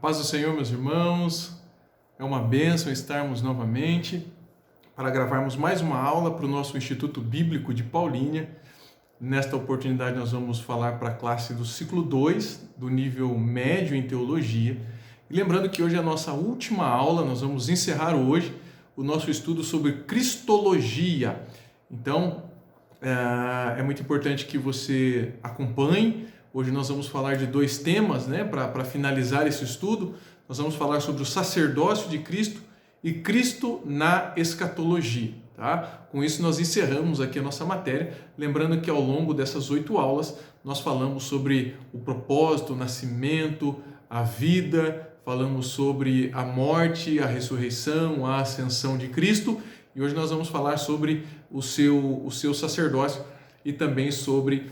Paz do Senhor, meus irmãos, é uma bênção estarmos novamente para gravarmos mais uma aula para o nosso Instituto Bíblico de Paulínia. Nesta oportunidade nós vamos falar para a classe do ciclo 2, do nível médio em Teologia. E lembrando que hoje é a nossa última aula, nós vamos encerrar hoje o nosso estudo sobre Cristologia. Então, é muito importante que você acompanhe. Hoje nós vamos falar de dois temas, para finalizar esse estudo. Nós vamos falar sobre o sacerdócio de Cristo e Cristo na escatologia. Tá? Com isso nós encerramos aqui a nossa matéria, lembrando que ao longo dessas 8 aulas nós falamos sobre o propósito, o nascimento, a vida, falamos sobre a morte, a ressurreição, a ascensão de Cristo, e hoje nós vamos falar sobre o seu sacerdócio e também sobre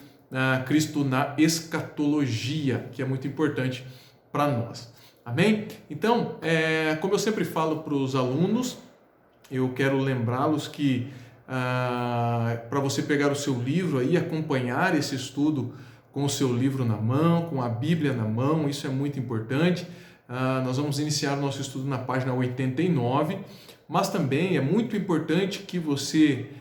Cristo na escatologia, que é muito importante para nós. Amém? Então, como eu sempre falo para os alunos, eu quero lembrá-los que para você pegar o seu livro aí, acompanhar esse estudo com o seu livro na mão, com a Bíblia na mão, isso é muito importante. Nós vamos iniciar o nosso estudo na página 89, mas também é muito importante que você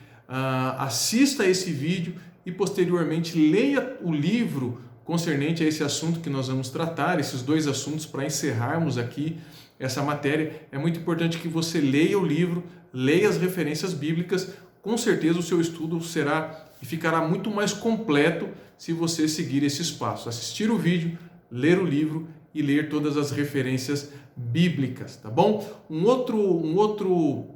assista a esse vídeo e posteriormente leia o livro concernente a esse assunto que nós vamos tratar, esses dois assuntos, para encerrarmos aqui essa matéria. É muito importante que você leia o livro, leia as referências bíblicas. Com certeza o seu estudo será e ficará muito mais completo se você seguir esses passos: assistir o vídeo, ler o livro e ler todas as referências bíblicas, tá bom? Um outro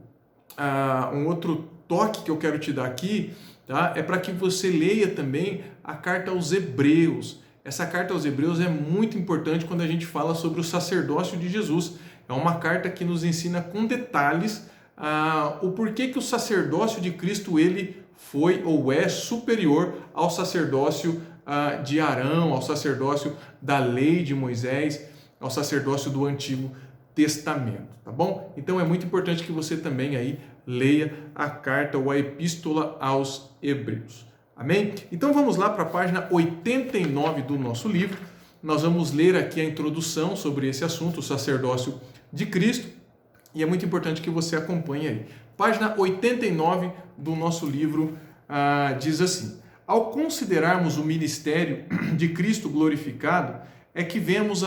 toque que eu quero te dar aqui, tá? É para que você leia também a carta aos Hebreus. Essa carta aos Hebreus é muito importante quando a gente fala sobre o sacerdócio de Jesus. É uma carta que nos ensina com detalhes o porquê que o sacerdócio de Cristo ele foi ou é superior ao sacerdócio de Arão, ao sacerdócio da lei de Moisés, ao sacerdócio do Antigo Testamento, tá bom? Então é muito importante que você também aí leia a carta ou a epístola aos Hebreus. Amém? Então vamos lá para a página 89 do nosso livro. Nós vamos ler aqui a introdução sobre esse assunto, o sacerdócio de Cristo, e é muito importante que você acompanhe aí. Página 89 do nosso livro diz assim: ao considerarmos o ministério de Cristo glorificado, é que vemos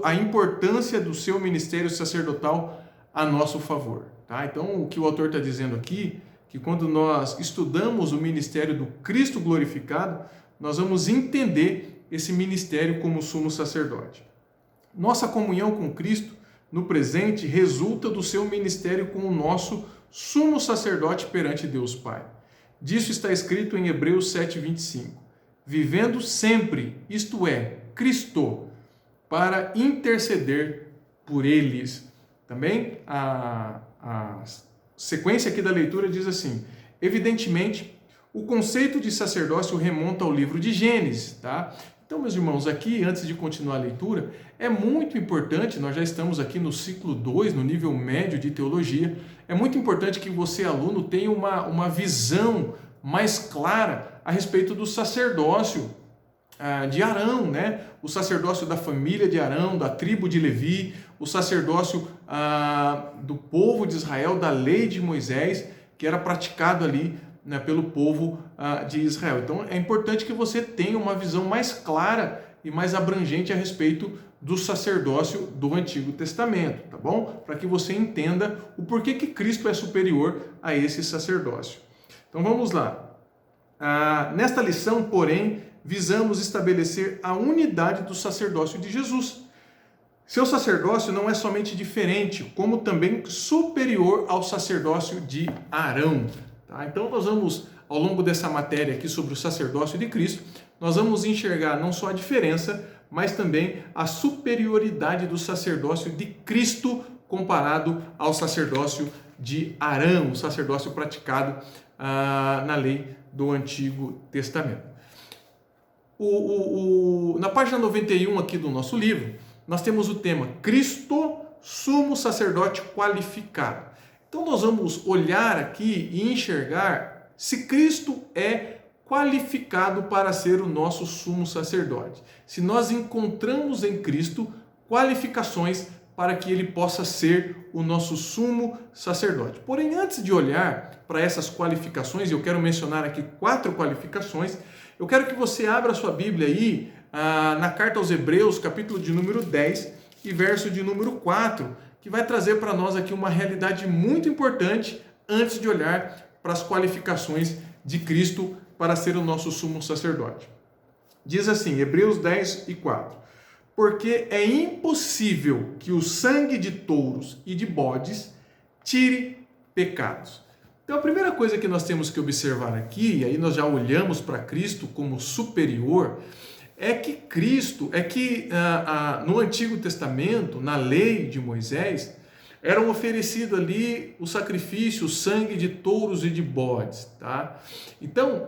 a importância do seu ministério sacerdotal a nosso favor. Tá? Então, o que o autor está dizendo aqui, que quando nós estudamos o ministério do Cristo glorificado, nós vamos entender esse ministério como sumo sacerdote. Nossa comunhão com Cristo, no presente, resulta do seu ministério como nosso sumo sacerdote perante Deus Pai. Disso está escrito em Hebreus 7:25. Vivendo sempre, isto é, Cristo, para interceder por eles. Também a sequência aqui da leitura diz assim: evidentemente, o conceito de sacerdócio remonta ao livro de Gênesis, tá? Então, meus irmãos, aqui, antes de continuar a leitura, é muito importante, nós já estamos aqui no ciclo 2, no nível médio de teologia, é muito importante que você, aluno, tenha uma visão mais clara a respeito do sacerdócio de Arão, né? O sacerdócio da família de Arão, da tribo de Levi, o sacerdócio do povo de Israel, da lei de Moisés, que era praticado ali, né, pelo povo de Israel. Então é importante que você tenha uma visão mais clara e mais abrangente a respeito do sacerdócio do Antigo Testamento, tá bom? Para que você entenda o porquê que Cristo é superior a esse sacerdócio. Então vamos lá. Nesta lição, porém, visamos estabelecer a unidade do sacerdócio de Jesus. Seu sacerdócio não é somente diferente, como também superior ao sacerdócio de Arão. Tá? Então nós vamos, ao longo dessa matéria aqui sobre o sacerdócio de Cristo, nós vamos enxergar não só a diferença, mas também a superioridade do sacerdócio de Cristo comparado ao sacerdócio de Arão, o sacerdócio praticado na lei do Antigo Testamento. Na página 91 aqui do nosso livro, nós temos o tema Cristo, sumo sacerdote qualificado. Então nós vamos olhar aqui e enxergar se Cristo é qualificado para ser o nosso sumo sacerdote. Se nós encontramos em Cristo qualificações para que ele possa ser o nosso sumo sacerdote. Porém, antes de olhar para essas qualificações, eu quero mencionar aqui 4 qualificações, eu quero que você abra a sua Bíblia aí na carta aos Hebreus, capítulo de número 10 e verso de número 4, que vai trazer para nós aqui uma realidade muito importante antes de olhar para as qualificações de Cristo para ser o nosso sumo sacerdote. Diz assim, Hebreus 10 e 4. Porque é impossível que o sangue de touros e de bodes tire pecados. Então a primeira coisa que nós temos que observar aqui, e aí nós já olhamos para Cristo como superior, é que no Antigo Testamento, na lei de Moisés, eram oferecidos ali o sacrifício, o sangue de touros e de bodes, tá? Então,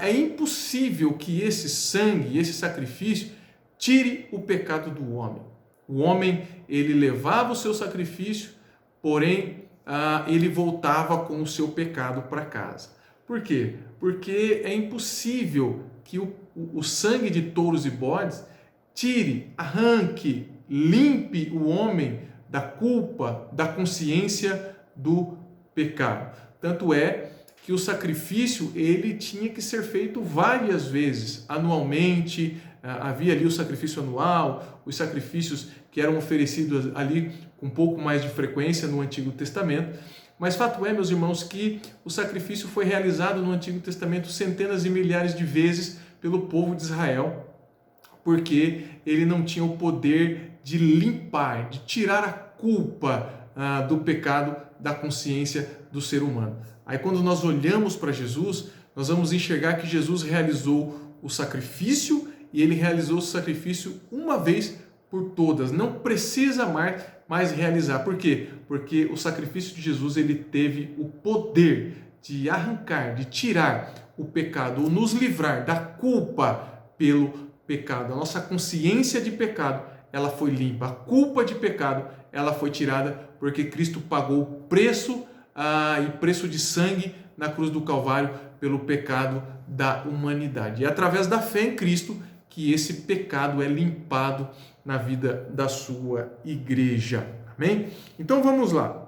é impossível que esse sangue, esse sacrifício, tire o pecado do homem. O homem, ele levava o seu sacrifício, porém, ele voltava com o seu pecado para casa. Por quê? Porque é impossível que o sangue de touros e bodes tire, arranque, limpe o homem da culpa, da consciência do pecado. Tanto é que o sacrifício ele tinha que ser feito várias vezes, anualmente. Havia ali o sacrifício anual, os sacrifícios que eram oferecidos ali com um pouco mais de frequência no Antigo Testamento. Mas fato é, meus irmãos, que o sacrifício foi realizado no Antigo Testamento centenas e milhares de vezes pelo povo de Israel, porque ele não tinha o poder de limpar, de tirar a culpa do pecado da consciência do ser humano. Aí quando nós olhamos para Jesus, nós vamos enxergar que Jesus realizou o sacrifício e ele realizou o sacrifício uma vez por todas. Não precisa mais realizar. Por quê? Porque o sacrifício de Jesus ele teve o poder de arrancar, de tirar o pecado, ou nos livrar da culpa pelo pecado. A nossa consciência de pecado, ela foi limpa. A culpa de pecado, ela foi tirada porque Cristo pagou o preço e preço de sangue na cruz do Calvário pelo pecado da humanidade. E é através da fé em Cristo que esse pecado é limpado na vida da sua igreja. Amém? Então vamos lá.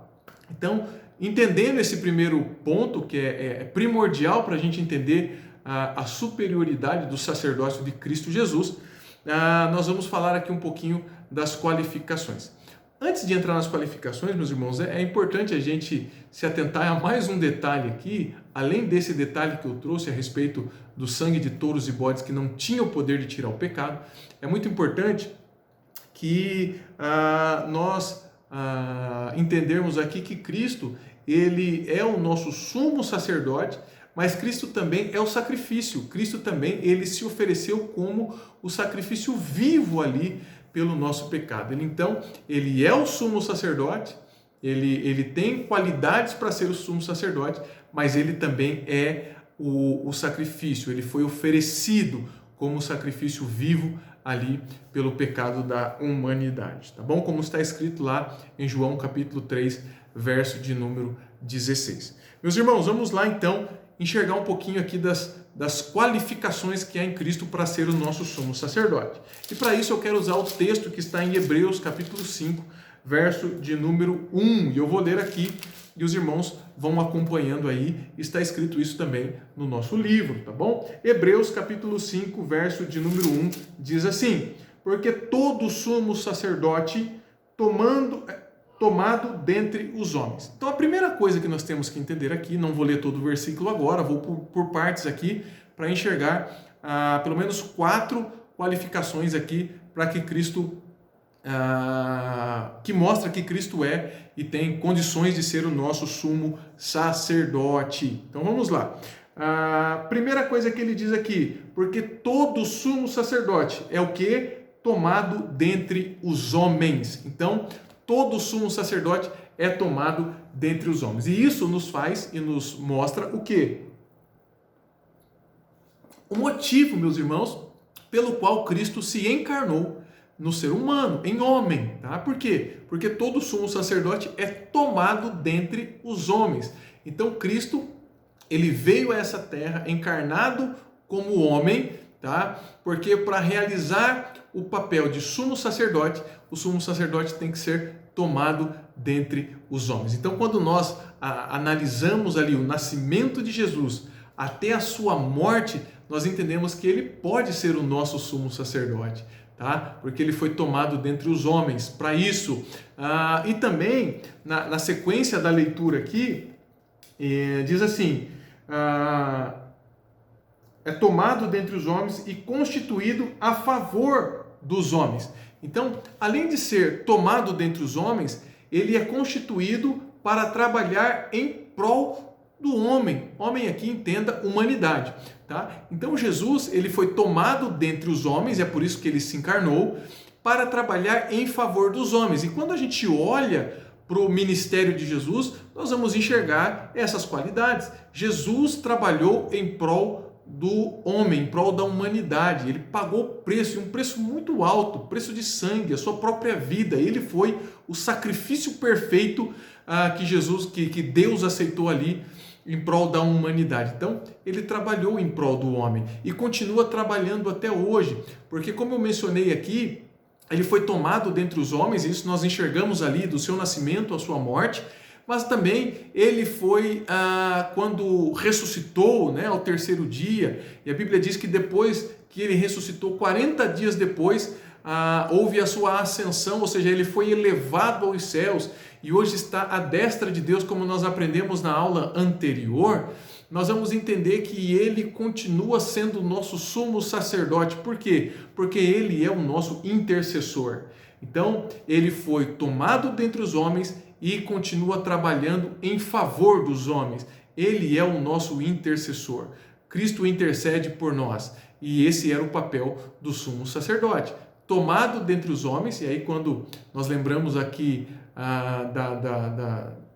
Então, entendendo esse primeiro ponto, que é primordial para a gente entender a superioridade do sacerdócio de Cristo Jesus, nós vamos falar aqui um pouquinho das qualificações. Antes de entrar nas qualificações, meus irmãos, é importante a gente se atentar a mais um detalhe aqui, além desse detalhe que eu trouxe a respeito do sangue de touros e bodes que não tinha o poder de tirar o pecado. É muito importante que nós entendermos aqui que Cristo, ele é o nosso sumo sacerdote, mas Cristo também é o sacrifício. Cristo também, ele se ofereceu como o sacrifício vivo ali pelo nosso pecado. Então, ele é o sumo sacerdote, ele tem qualidades para ser o sumo sacerdote, mas ele também é o sacrifício. Ele foi oferecido como sacrifício vivo ali pelo pecado da humanidade, tá bom? Como está escrito lá em João capítulo 3, verso de número 16. Meus irmãos, vamos lá então enxergar um pouquinho aqui das qualificações que há em Cristo para ser o nosso sumo sacerdote. E para isso eu quero usar o texto que está em Hebreus capítulo 5, verso de número 1. E eu vou ler aqui e os irmãos vão acompanhando aí. Está escrito isso também no nosso livro, tá bom? Hebreus capítulo 5, verso de número 1 diz assim: porque todo sumo sacerdote tomado dentre os homens. Então a primeira coisa que nós temos que entender aqui, não vou ler todo o versículo agora, vou por partes aqui para enxergar pelo menos 4 qualificações aqui para que Cristo, que mostra que Cristo é e tem condições de ser o nosso sumo sacerdote. Então vamos lá. A primeira coisa que ele diz aqui, porque todo sumo sacerdote é o que? Tomado dentre os homens. Então, todo sumo sacerdote é tomado dentre os homens. E isso nos faz e nos mostra o quê? O motivo, meus irmãos, pelo qual Cristo se encarnou no ser humano, em homem. Tá? Por quê? Porque todo sumo sacerdote é tomado dentre os homens. Então, Cristo, ele veio a essa terra encarnado como homem tá? Porque para realizar o papel de sumo sacerdote, o sumo sacerdote tem que ser tomado dentre os homens. Então, quando nós analisamos ali o nascimento de Jesus até a sua morte, nós entendemos que ele pode ser o nosso sumo sacerdote, tá? Porque ele foi tomado dentre os homens para isso. E também, na sequência da leitura aqui, diz assim: é tomado dentre os homens e constituído a favor dos homens. Então, além de ser tomado dentre os homens, ele é constituído para trabalhar em prol do homem. Homem aqui entenda humanidade, tá? Então Jesus, ele foi tomado dentre os homens, é por isso que ele se encarnou, para trabalhar em favor dos homens. E quando a gente olha para o ministério de Jesus, nós vamos enxergar essas qualidades. Jesus trabalhou em prol do homem, em prol da humanidade. Ele pagou preço, um preço muito alto, preço de sangue, a sua própria vida. Ele foi o sacrifício perfeito que Deus aceitou ali em prol da humanidade. Então, ele trabalhou em prol do homem e continua trabalhando até hoje, porque como eu mencionei aqui, ele foi tomado dentre os homens, isso nós enxergamos ali do seu nascimento à sua morte, mas também ele foi, quando ressuscitou, né, ao terceiro dia, e a Bíblia diz que depois que ele ressuscitou, 40 dias depois, houve a sua ascensão, ou seja, ele foi elevado aos céus, e hoje está à destra de Deus, como nós aprendemos na aula anterior. Nós vamos entender que ele continua sendo o nosso sumo sacerdote. Por quê? Porque ele é o nosso intercessor. Então, ele foi tomado dentre os homens e continua trabalhando em favor dos homens. Ele é o nosso intercessor. Cristo intercede por nós. E esse era o papel do sumo sacerdote. Tomado dentre os homens, e aí quando nós lembramos aqui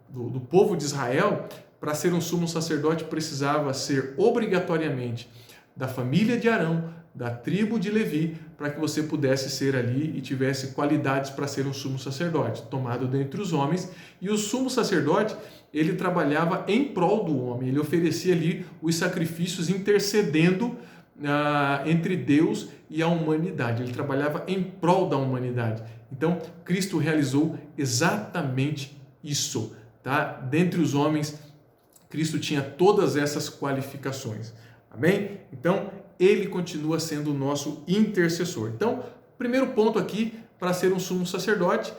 do povo de Israel, para ser um sumo sacerdote precisava ser obrigatoriamente da família de Arão, da tribo de Levi, para que você pudesse ser ali e tivesse qualidades para ser um sumo sacerdote, tomado dentre os homens. E o sumo sacerdote, ele trabalhava em prol do homem, ele oferecia ali os sacrifícios intercedendo entre Deus e a humanidade, ele trabalhava em prol da humanidade. Então, Cristo realizou exatamente isso, tá? Dentre os homens, Cristo tinha todas essas qualificações, amém? Então, ele continua sendo o nosso intercessor. Então, primeiro ponto aqui, para ser um sumo sacerdote,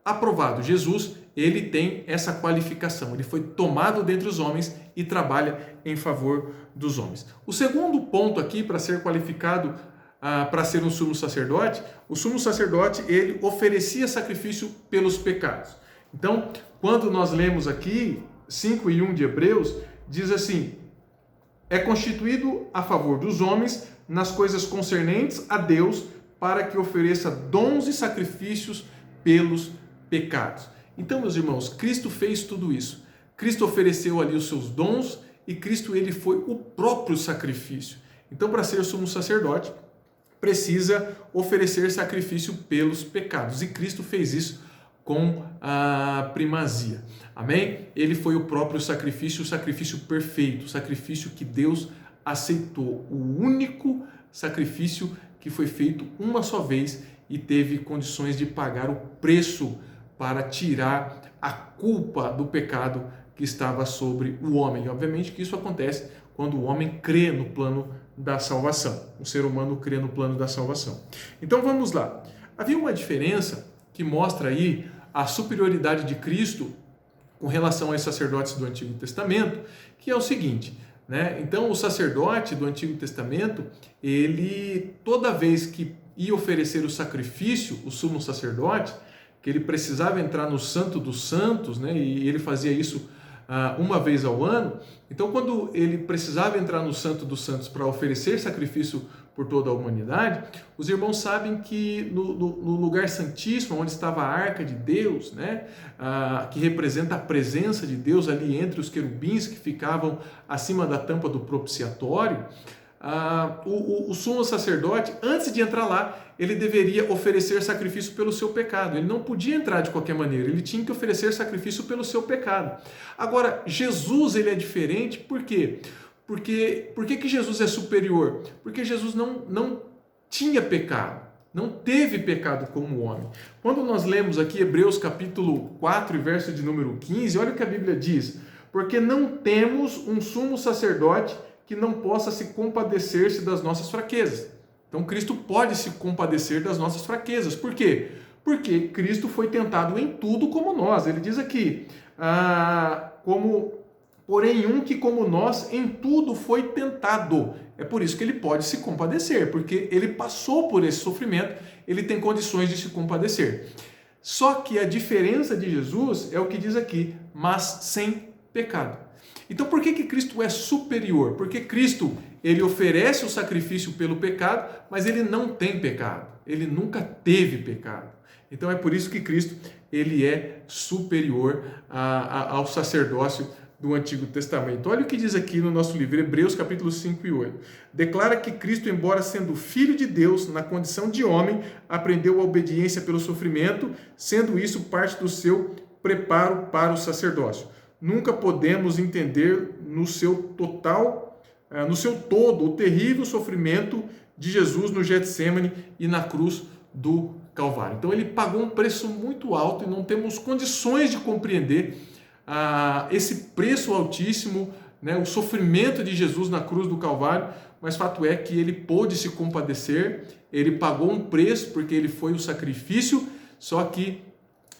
aprovado. Jesus, ele tem essa qualificação, ele foi tomado dentre os homens e trabalha em favor dos homens. O segundo ponto aqui, para ser qualificado para ser um sumo sacerdote, o sumo sacerdote, ele oferecia sacrifício pelos pecados. Então, quando nós lemos aqui 5:1 de Hebreus, diz assim: é constituído a favor dos homens nas coisas concernentes a Deus, para que ofereça dons e sacrifícios pelos pecados. Então, meus irmãos, Cristo fez tudo isso. Cristo ofereceu ali os seus dons e Cristo, ele foi o próprio sacrifício. Então, para ser sumo sacerdote, precisa oferecer sacrifício pelos pecados. E Cristo fez isso com a primazia. Amém? Ele foi o próprio sacrifício, o sacrifício perfeito, o sacrifício que Deus aceitou, o único sacrifício que foi feito uma só vez e teve condições de pagar o preço para tirar a culpa do pecado que estava sobre o homem. E obviamente que isso acontece quando o homem crê no plano da salvação. O ser humano crê no plano da salvação. Então vamos lá. Havia uma diferença que mostra aí a superioridade de Cristo com relação aos sacerdotes do Antigo Testamento, que é o seguinte, né? Então o sacerdote do Antigo Testamento, ele toda vez que ia oferecer o sacrifício, o sumo sacerdote, que ele precisava entrar no Santo dos Santos, né? E ele fazia isso uma vez ao ano. Então, quando ele precisava entrar no Santo dos Santos para oferecer sacrifício por toda a humanidade, os irmãos sabem que no lugar santíssimo, onde estava a arca de Deus, né, que representa a presença de Deus ali entre os querubins que ficavam acima da tampa do propiciatório, o sumo sacerdote, antes de entrar lá, ele deveria oferecer sacrifício pelo seu pecado. Ele não podia entrar de qualquer maneira, ele tinha que oferecer sacrifício pelo seu pecado. Agora, Jesus, ele é diferente, por quê? Por que Jesus é superior? Porque Jesus não tinha pecado, não teve pecado como homem. Quando nós lemos aqui Hebreus capítulo 4, verso de número 15, olha o que a Bíblia diz: porque não temos um sumo sacerdote que não possa se compadecer-se das nossas fraquezas. Então Cristo pode se compadecer das nossas fraquezas. Por quê? Porque Cristo foi tentado em tudo como nós. Ele diz aqui, porém um que como nós em tudo foi tentado. É por isso que ele pode se compadecer, porque ele passou por esse sofrimento, ele tem condições de se compadecer. Só que a diferença de Jesus é o que diz aqui, mas sem pecado. Então por que Cristo é superior? Porque Cristo, ele oferece o sacrifício pelo pecado, mas ele não tem pecado. Ele nunca teve pecado. Então é por isso que Cristo, ele é superior ao sacerdócio do Antigo Testamento. Olha o que diz aqui no nosso livro, Hebreus capítulo 5 e 8. Declara que Cristo, embora sendo filho de Deus, na condição de homem, aprendeu a obediência pelo sofrimento, sendo isso parte do seu preparo para o sacerdócio. Nunca podemos entender no seu todo, o terrível sofrimento de Jesus no Getsêmani e na cruz do Calvário. Então ele pagou um preço muito alto e não temos condições de compreender esse preço altíssimo, né, o sofrimento de Jesus na cruz do Calvário, mas fato é que ele pôde se compadecer, ele pagou um preço porque ele foi o sacrifício, só que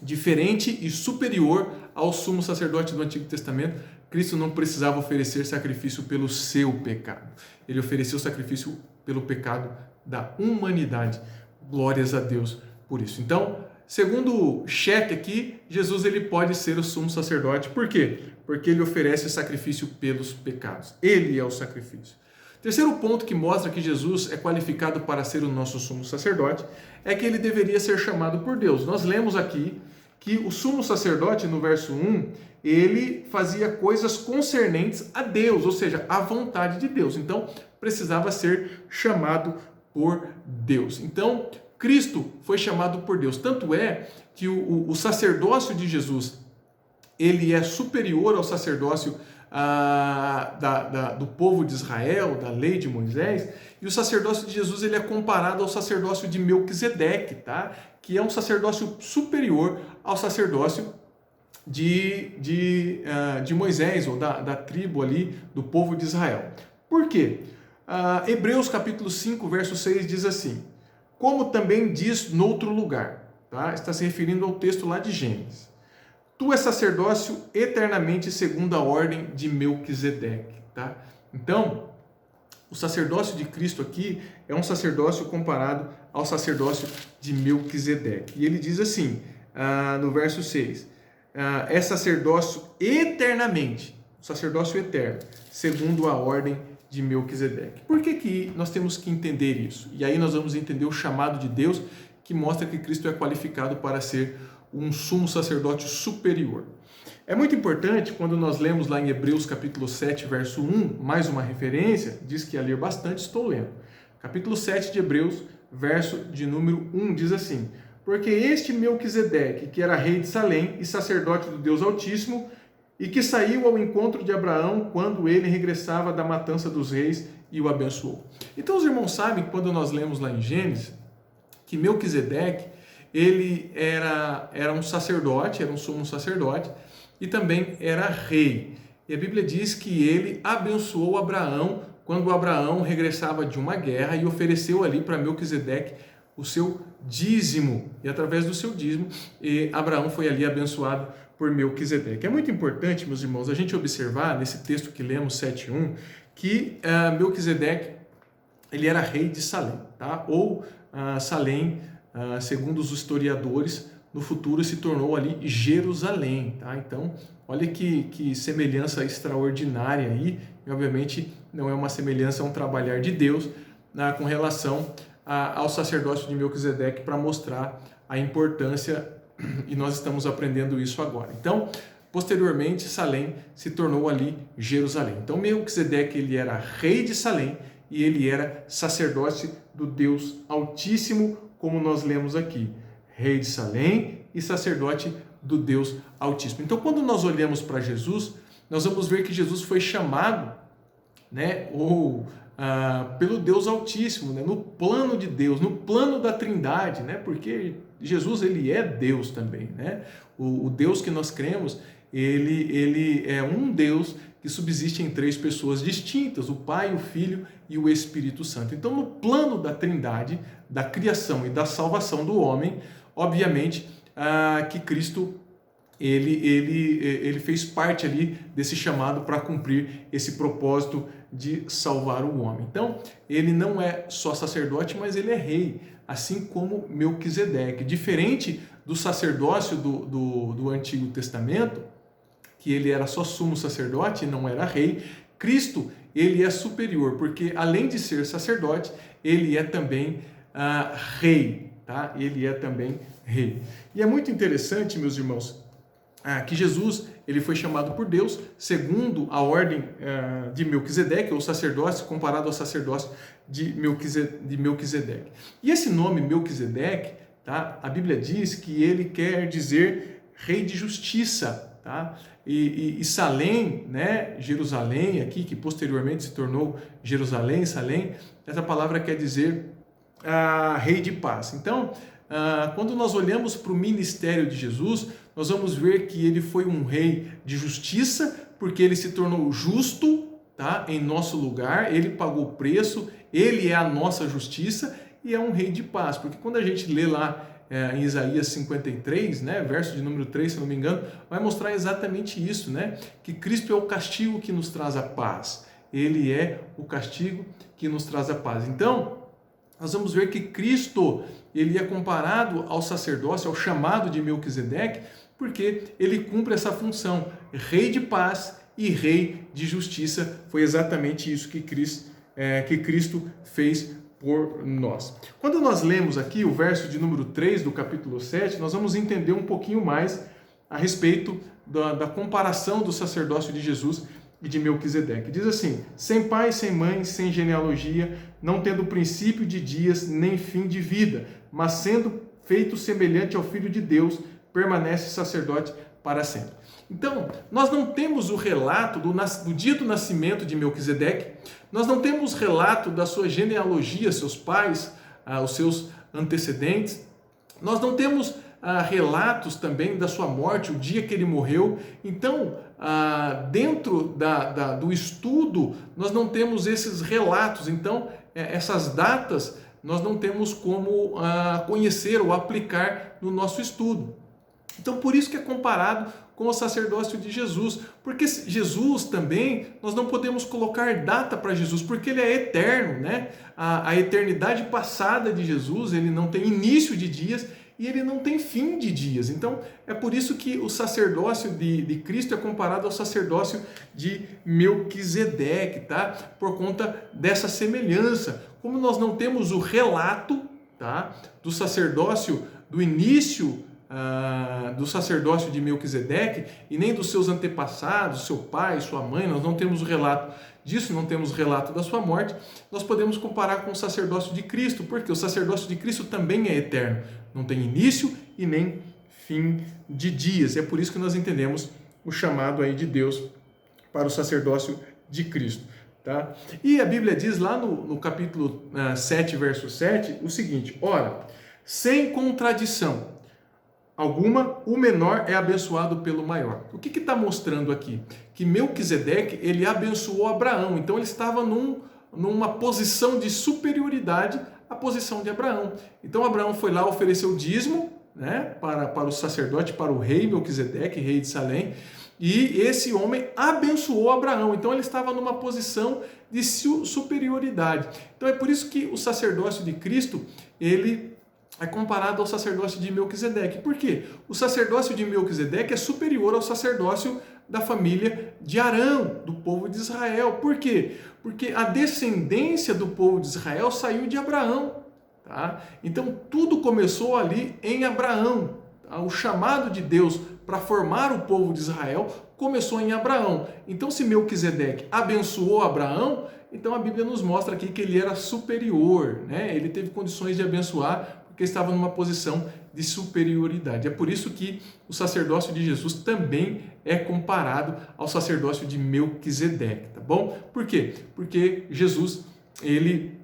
diferente e superior ao sumo sacerdote do Antigo Testamento. Cristo não precisava oferecer sacrifício pelo seu pecado, ele ofereceu sacrifício pelo pecado da humanidade. Glórias a Deus por isso. Então, segundo cheque aqui, Jesus ele pode ser o sumo sacerdote. Por quê? Porque ele oferece sacrifício pelos pecados. Ele é o sacrifício. Terceiro ponto que mostra que Jesus é qualificado para ser o nosso sumo sacerdote é que ele deveria ser chamado por Deus. Nós lemos aqui que o sumo sacerdote, no verso 1, ele fazia coisas concernentes a Deus, ou seja, à vontade de Deus. Então, precisava ser chamado por Deus. Então, Cristo foi chamado por Deus. Tanto é que o sacerdócio de Jesus, ele é superior ao sacerdócio do povo de Israel, da lei de Moisés, e o sacerdócio de Jesus ele é comparado ao sacerdócio de Melquisedeque, tá? Que é um sacerdócio superior ao sacerdócio de Moisés, ou da tribo ali do povo de Israel. Por quê? Hebreus capítulo 5, verso 6 diz assim: como também diz noutro lugar, tá? Está se referindo ao texto lá de Gênesis. Tu és sacerdócio eternamente segundo a ordem de Melquisedeque, tá? Então, o sacerdócio de Cristo aqui é um sacerdócio comparado ao sacerdócio de Melquisedeque. E ele diz assim, no verso 6, é sacerdócio eternamente, sacerdócio eterno, segundo a ordem de Melquisedeque. Por que nós temos que entender isso? E aí nós vamos entender o chamado de Deus, que mostra que Cristo é qualificado para ser um sumo sacerdote superior. É muito importante quando nós lemos lá em Hebreus capítulo 7, verso 1, mais uma referência, diz que ia ler bastante, estou lendo. Capítulo 7 de Hebreus, verso de número 1, diz assim: porque este Melquisedeque, que era rei de Salém e sacerdote do Deus Altíssimo, e que saiu ao encontro de Abraão quando ele regressava da matança dos reis e o abençoou. Então os irmãos sabem, quando nós lemos lá em Gênesis, que Melquisedeque, ele era um sacerdote, era um sumo sacerdote, e também era rei. E a Bíblia diz que ele abençoou Abraão quando Abraão regressava de uma guerra e ofereceu ali para Melquisedeque o seu dízimo. E através do seu dízimo, Abraão foi ali abençoado por Melquisedeque. É muito importante, meus irmãos, a gente observar nesse texto que lemos 7:1, que Melquisedeque, ele era rei de Salém, tá? Ou Salém, segundo os historiadores, no futuro se tornou ali Jerusalém, tá? Então, olha que semelhança extraordinária aí, e obviamente não é uma semelhança, é um trabalhar de Deus com relação ao sacerdócio de Melquisedeque para mostrar a importância, e nós estamos aprendendo isso agora. Então, posteriormente, Salém se tornou ali Jerusalém. Então, Melquisedeque, ele era rei de Salém e ele era sacerdote do Deus Altíssimo, como nós lemos aqui. Rei de Salém e sacerdote do Deus Altíssimo. Então, quando nós olhamos para Jesus, nós vamos ver que Jesus foi chamado né? Ou pelo Deus Altíssimo, né? No plano de Deus, no plano da Trindade, né? Porque Jesus, ele é Deus também, né? O Deus que nós cremos, ele é um Deus que subsiste em três pessoas distintas, o Pai, o Filho e o Espírito Santo. Então, no plano da Trindade, da criação e da salvação do homem, obviamente que Cristo ele fez parte ali desse chamado para cumprir esse propósito de salvar o homem. Então, ele não é só sacerdote, mas ele é rei, assim como Melquisedeque. Diferente do sacerdócio do Antigo Testamento, que ele era só sumo sacerdote e não era rei, Cristo, ele é superior, porque além de ser sacerdote, ele é também rei, tá? Ele é também rei. E é muito interessante, meus irmãos, que Jesus, ele foi chamado por Deus segundo a ordem de Melquisedeque, ou sacerdócio, comparado ao sacerdócio de Melquisedeque. E esse nome Melquisedeque, tá? A Bíblia diz que ele quer dizer rei de justiça, tá? E Salém, né? Jerusalém aqui, que posteriormente se tornou Jerusalém, Salém, essa palavra quer dizer rei de paz. Então, quando nós olhamos para o ministério de Jesus, nós vamos ver que ele foi um rei de justiça, porque ele se tornou justo, tá? Em nosso lugar, ele pagou o preço, ele é a nossa justiça, e é um rei de paz, porque quando a gente lê lá em Isaías 53, né, verso de número 3, se não me engano, vai mostrar exatamente isso, né? Que Cristo é o castigo que nos traz a paz. Ele é o castigo que nos traz a paz. Então, nós vamos ver que Cristo, ele é comparado ao sacerdócio, ao chamado de Melquisedeque, porque ele cumpre essa função, rei de paz e rei de justiça. Foi exatamente isso que Cristo fez por nós. Quando nós lemos aqui o verso de número 3 do capítulo 7, nós vamos entender um pouquinho mais a respeito da comparação do sacerdócio de Jesus e de Melquisedeque. Diz assim: sem pai, sem mãe, sem genealogia, não tendo princípio de dias, nem fim de vida, mas sendo feito semelhante ao Filho de Deus, permanece sacerdote para sempre. Então, nós não temos o relato do dia do nascimento de Melquisedeque, nós não temos relato da sua genealogia, seus pais, os seus antecedentes, nós não temos relatos também da sua morte, o dia que ele morreu. Então, dentro do estudo, nós não temos esses relatos. Então, essas datas, nós não temos como conhecer ou aplicar no nosso estudo. Então, por isso que é comparado com o sacerdócio de Jesus, porque Jesus também, nós não podemos colocar data para Jesus, porque ele é eterno, né? A eternidade passada de Jesus, ele não tem início de dias e ele não tem fim de dias. Então, é por isso que o sacerdócio de Cristo é comparado ao sacerdócio de Melquisedeque, tá? Por conta dessa semelhança. Como nós não temos o relato, tá? Do sacerdócio, do início do sacerdócio de Melquisedeque e nem dos seus antepassados, seu pai, sua mãe, nós não temos o relato disso, não temos o relato da sua morte, nós podemos comparar com o sacerdócio de Cristo, porque o sacerdócio de Cristo também é eterno, não tem início e nem fim de dias. É por isso que nós entendemos o chamado aí de Deus para o sacerdócio de Cristo. Tá? E a Bíblia diz lá no capítulo 7, verso 7, o seguinte: ora, sem contradição alguma, o menor é abençoado pelo maior. O que está mostrando aqui? Que Melquisedeque, ele abençoou Abraão, então ele estava numa posição de superioridade à posição de Abraão. Então Abraão foi lá, ofereceu o dízimo, né, para o sacerdote, para o rei Melquisedeque, rei de Salém, e esse homem abençoou Abraão, então ele estava numa posição de superioridade. Então é por isso que o sacerdócio de Cristo, ele é comparado ao sacerdócio de Melquisedeque. Por quê? O sacerdócio de Melquisedeque é superior ao sacerdócio da família de Arão, do povo de Israel. Por quê? Porque a descendência do povo de Israel saiu de Abraão. Tá? Então tudo começou ali em Abraão. Tá? O chamado de Deus para formar o povo de Israel começou em Abraão. Então, se Melquisedeque abençoou Abraão, então a Bíblia nos mostra aqui que ele era superior, né? Ele teve condições de abençoar porque estava numa posição de superioridade. É por isso que o sacerdócio de Jesus também é comparado ao sacerdócio de Melquisedeque, tá bom? Por quê? Porque Jesus, ele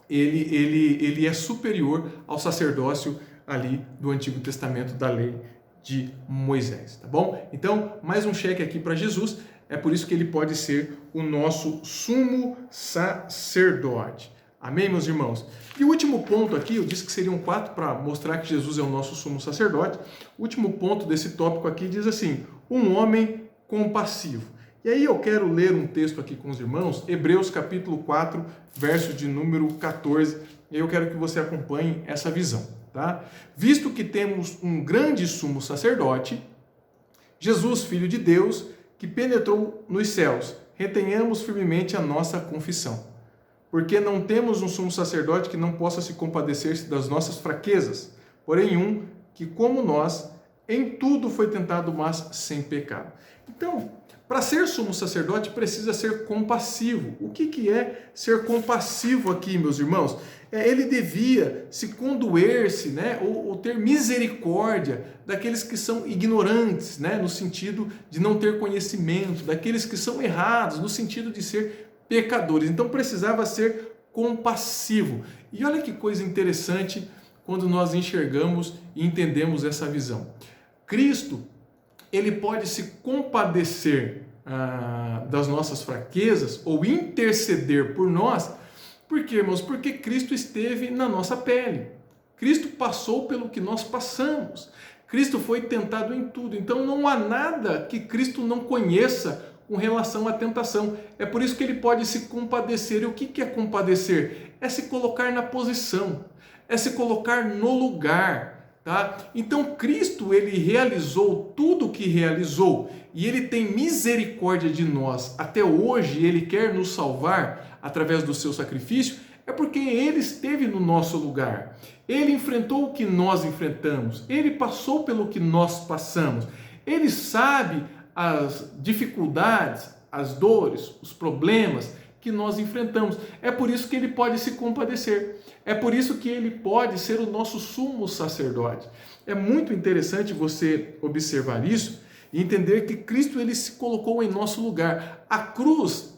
é superior ao sacerdócio ali do Antigo Testamento, da lei de Moisés, tá bom? Então, mais um cheque aqui para Jesus, é por isso que ele pode ser o nosso sumo sacerdote. Amém, meus irmãos? E o último ponto aqui, eu disse que seriam 4 para mostrar que Jesus é o nosso sumo sacerdote. O último ponto desse tópico aqui diz assim: um homem compassivo. E aí eu quero ler um texto aqui com os irmãos, Hebreus capítulo 4, verso de número 14. E eu quero que você acompanhe essa visão, tá? Visto que temos um grande sumo sacerdote, Jesus, Filho de Deus, que penetrou nos céus, retenhamos firmemente a nossa confissão. Porque não temos um sumo sacerdote que não possa se compadecer das nossas fraquezas, porém um que, como nós, em tudo foi tentado, mas sem pecado. Então, para ser sumo sacerdote, precisa ser compassivo. O que é ser compassivo aqui, meus irmãos? Ele devia se condoer-se, né? ou ter misericórdia daqueles que são ignorantes, né? No sentido de não ter conhecimento, daqueles que são errados, no sentido de ser pecadores. Então precisava ser compassivo. E olha que coisa interessante quando nós enxergamos e entendemos essa visão. Cristo, ele pode se compadecer das nossas fraquezas ou interceder por nós. Por quê, irmãos? Porque Cristo esteve na nossa pele. Cristo passou pelo que nós passamos. Cristo foi tentado em tudo. Então não há nada que Cristo não conheça com relação à tentação. É por isso que ele pode se compadecer. E o que é compadecer? É se colocar na posição, é se colocar no lugar, tá? Então Cristo, ele realizou tudo o que realizou e ele tem misericórdia de nós. Até hoje ele quer nos salvar através do seu sacrifício, é porque ele esteve no nosso lugar. Ele enfrentou o que nós enfrentamos, ele passou pelo que nós passamos. Ele sabe as dificuldades, as dores, os problemas que nós enfrentamos. É por isso que ele pode se compadecer. É por isso que ele pode ser o nosso sumo sacerdote. É muito interessante você observar isso e entender que Cristo, ele se colocou em nosso lugar. A cruz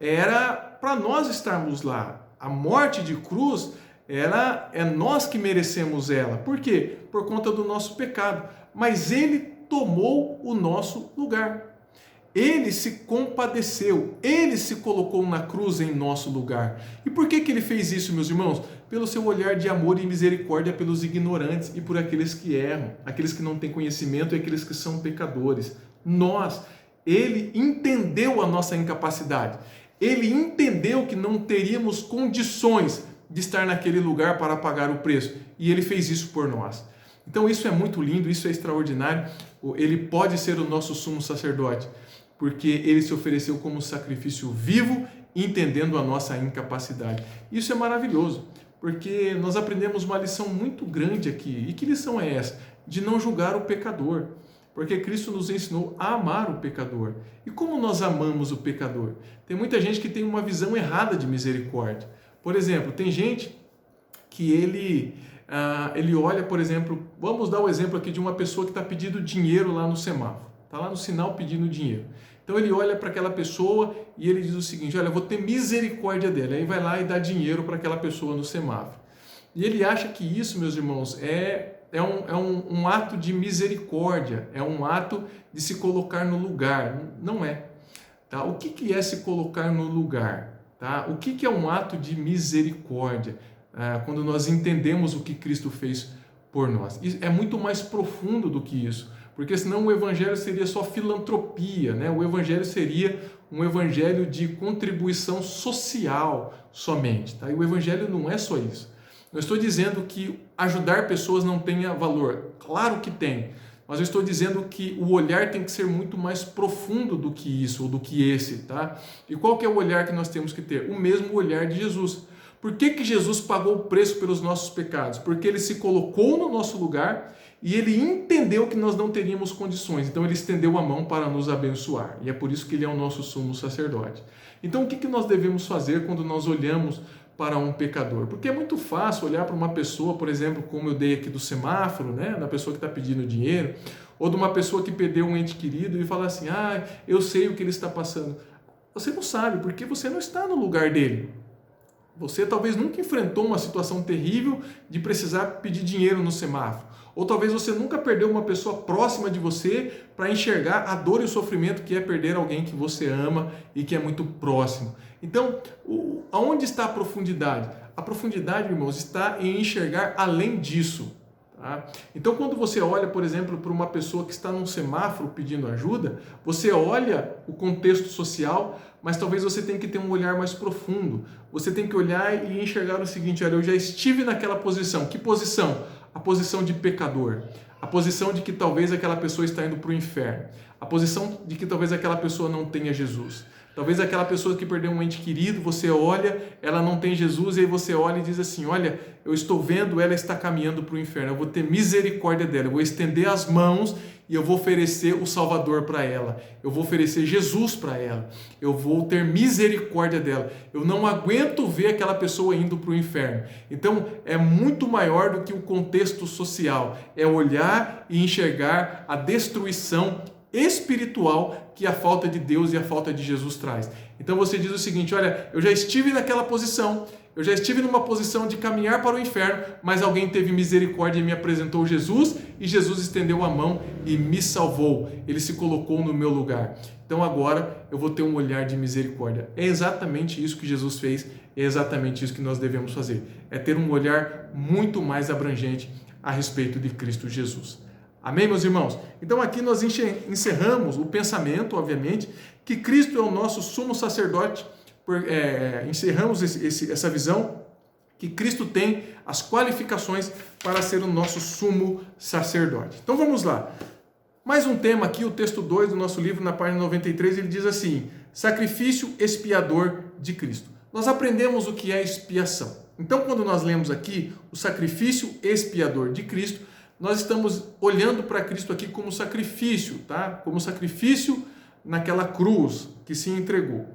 era para nós estarmos lá. A morte de cruz é nós que merecemos ela. Por quê? Por conta do nosso pecado. Mas ele tomou o nosso lugar. Ele se compadeceu, ele se colocou na cruz em nosso lugar. E por que ele fez isso, meus irmãos? Pelo seu olhar de amor e misericórdia pelos ignorantes e por aqueles que erram, aqueles que não têm conhecimento e aqueles que são pecadores. Ele entendeu a nossa incapacidade. Ele entendeu que não teríamos condições de estar naquele lugar para pagar o preço. E ele fez isso por nós. Então isso é muito lindo, isso é extraordinário. Ele pode ser o nosso sumo sacerdote, porque ele se ofereceu como sacrifício vivo, entendendo a nossa incapacidade. Isso é maravilhoso, porque nós aprendemos uma lição muito grande aqui. E que lição é essa? De não julgar o pecador, porque Cristo nos ensinou a amar o pecador. E como nós amamos o pecador? Tem muita gente que tem uma visão errada de misericórdia. Por exemplo, tem gente que ele olha, por exemplo, vamos dar o exemplo aqui de uma pessoa que está pedindo dinheiro lá no semáforo, está lá no sinal pedindo dinheiro. Então ele olha para aquela pessoa e ele diz o seguinte: olha, eu vou ter misericórdia dela. Aí vai lá e dá dinheiro para aquela pessoa no semáforo. E ele acha que isso, meus irmãos, é um ato de misericórdia, é um ato de se colocar no lugar. Não é. Tá? O que é se colocar no lugar? Tá? O que é um ato de misericórdia? Quando nós entendemos o que Cristo fez por nós. É muito mais profundo do que isso, porque senão o evangelho seria só filantropia, né? O evangelho seria um evangelho de contribuição social somente, tá? E o evangelho não é só isso. Não estou dizendo que ajudar pessoas não tenha valor, claro que tem, mas eu estou dizendo que o olhar tem que ser muito mais profundo do que isso, ou do que esse, tá? E qual que é o olhar que nós temos que ter? O mesmo olhar de Jesus. Por que Jesus pagou o preço pelos nossos pecados? Porque ele se colocou no nosso lugar e ele entendeu que nós não teríamos condições. Então ele estendeu a mão para nos abençoar. E é por isso que ele é o nosso sumo sacerdote. Então o que nós devemos fazer quando nós olhamos para um pecador. Porque é muito fácil olhar para uma pessoa, por exemplo, como eu dei aqui do semáforo, né, da pessoa que está pedindo dinheiro, ou de uma pessoa que perdeu um ente querido e falar assim, eu sei o que ele está passando. Você não sabe, porque você não está no lugar dele. Você talvez nunca enfrentou uma situação terrível de precisar pedir dinheiro no semáforo. Ou talvez você nunca perdeu uma pessoa próxima de você para enxergar a dor e o sofrimento que é perder alguém que você ama e que é muito próximo. Então, aonde está a profundidade? A profundidade, irmãos, está em enxergar além disso. Tá? Então, quando você olha, por exemplo, para uma pessoa que está num semáforo pedindo ajuda, você olha o contexto social, mas talvez você tenha que ter um olhar mais profundo. Você tem que olhar e enxergar o seguinte, olha, eu já estive naquela posição. Que posição? A posição de pecador. A posição de que talvez aquela pessoa está indo para o inferno. A posição de que talvez aquela pessoa não tenha Jesus. Talvez aquela pessoa que perdeu um ente querido, você olha, ela não tem Jesus, e aí você olha e diz assim, olha, eu estou vendo, ela está caminhando para o inferno, eu vou ter misericórdia dela, eu vou estender as mãos e eu vou oferecer o Salvador para ela, eu vou oferecer Jesus para ela, eu vou ter misericórdia dela, eu não aguento ver aquela pessoa indo para o inferno. Então é muito maior do que o contexto social, é olhar e enxergar a destruição espiritual que a falta de Deus e a falta de Jesus traz. Então você diz o seguinte, olha, eu já estive naquela posição, eu já estive numa posição de caminhar para o inferno, mas alguém teve misericórdia e me apresentou Jesus, e Jesus estendeu a mão e me salvou, ele se colocou no meu lugar. Então agora eu vou ter um olhar de misericórdia. É exatamente isso que Jesus fez, é exatamente isso que nós devemos fazer, é ter um olhar muito mais abrangente a respeito de Cristo Jesus. Amém, meus irmãos? Então aqui nós encerramos o pensamento, obviamente, que Cristo é o nosso sumo sacerdote, encerramos essa visão que Cristo tem as qualificações para ser o nosso sumo sacerdote. Então vamos lá. Mais um tema aqui, o texto 2 do nosso livro, na página 93, ele diz assim, sacrifício expiador de Cristo. Nós aprendemos o que é expiação. Então quando nós lemos aqui o sacrifício expiador de Cristo, nós estamos olhando para Cristo aqui como sacrifício, tá? Como sacrifício naquela cruz que se entregou.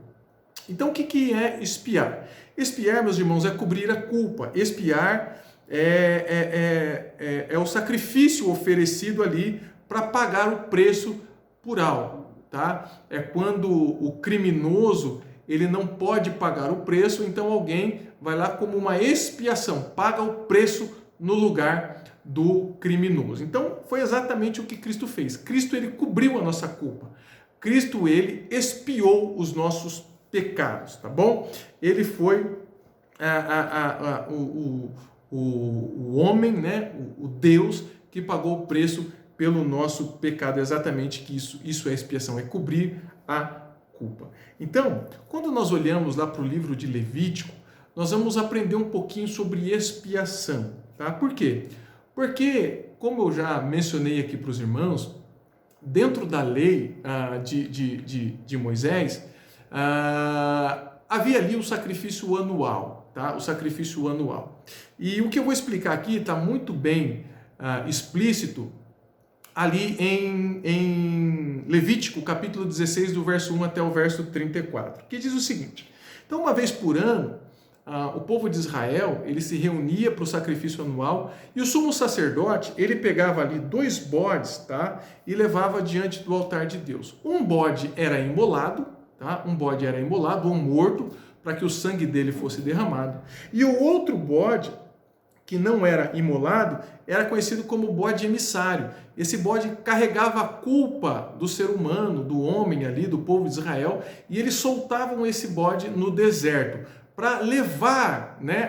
Então, o que é expiar? Expiar, meus irmãos, é cobrir a culpa. Expiar é o sacrifício oferecido ali para pagar o preço por algo, tá? É quando o criminoso ele não pode pagar o preço, então alguém vai lá como uma expiação, paga o preço no lugar do criminoso. Então, foi exatamente o que Cristo fez. Cristo, ele cobriu a nossa culpa. Cristo, ele expiou os nossos pecados, tá bom? Ele foi o homem, né? O Deus que pagou o preço pelo nosso pecado. Exatamente que isso é expiação, é cobrir a culpa. Então, quando nós olhamos lá para o livro de Levítico, nós vamos aprender um pouquinho sobre expiação, tá? Por quê? Porque, como eu já mencionei aqui para os irmãos, dentro da lei de Moisés, havia ali o sacrifício anual, tá? O sacrifício anual. E o que eu vou explicar aqui está muito bem explícito ali em Levítico, capítulo 16, do verso 1 até o verso 34, que diz o seguinte, então uma vez por ano, o povo de Israel, ele se reunia para o sacrifício anual e o sumo sacerdote, ele pegava ali 2 bodes, tá? E levava diante do altar de Deus. Um bode era imolado, tá? Um bode era imolado ou morto, para que o sangue dele fosse derramado. E o outro bode, que não era imolado, era conhecido como bode emissário. Esse bode carregava a culpa do ser humano, do homem ali, do povo de Israel, e eles soltavam esse bode no deserto, para levar, né,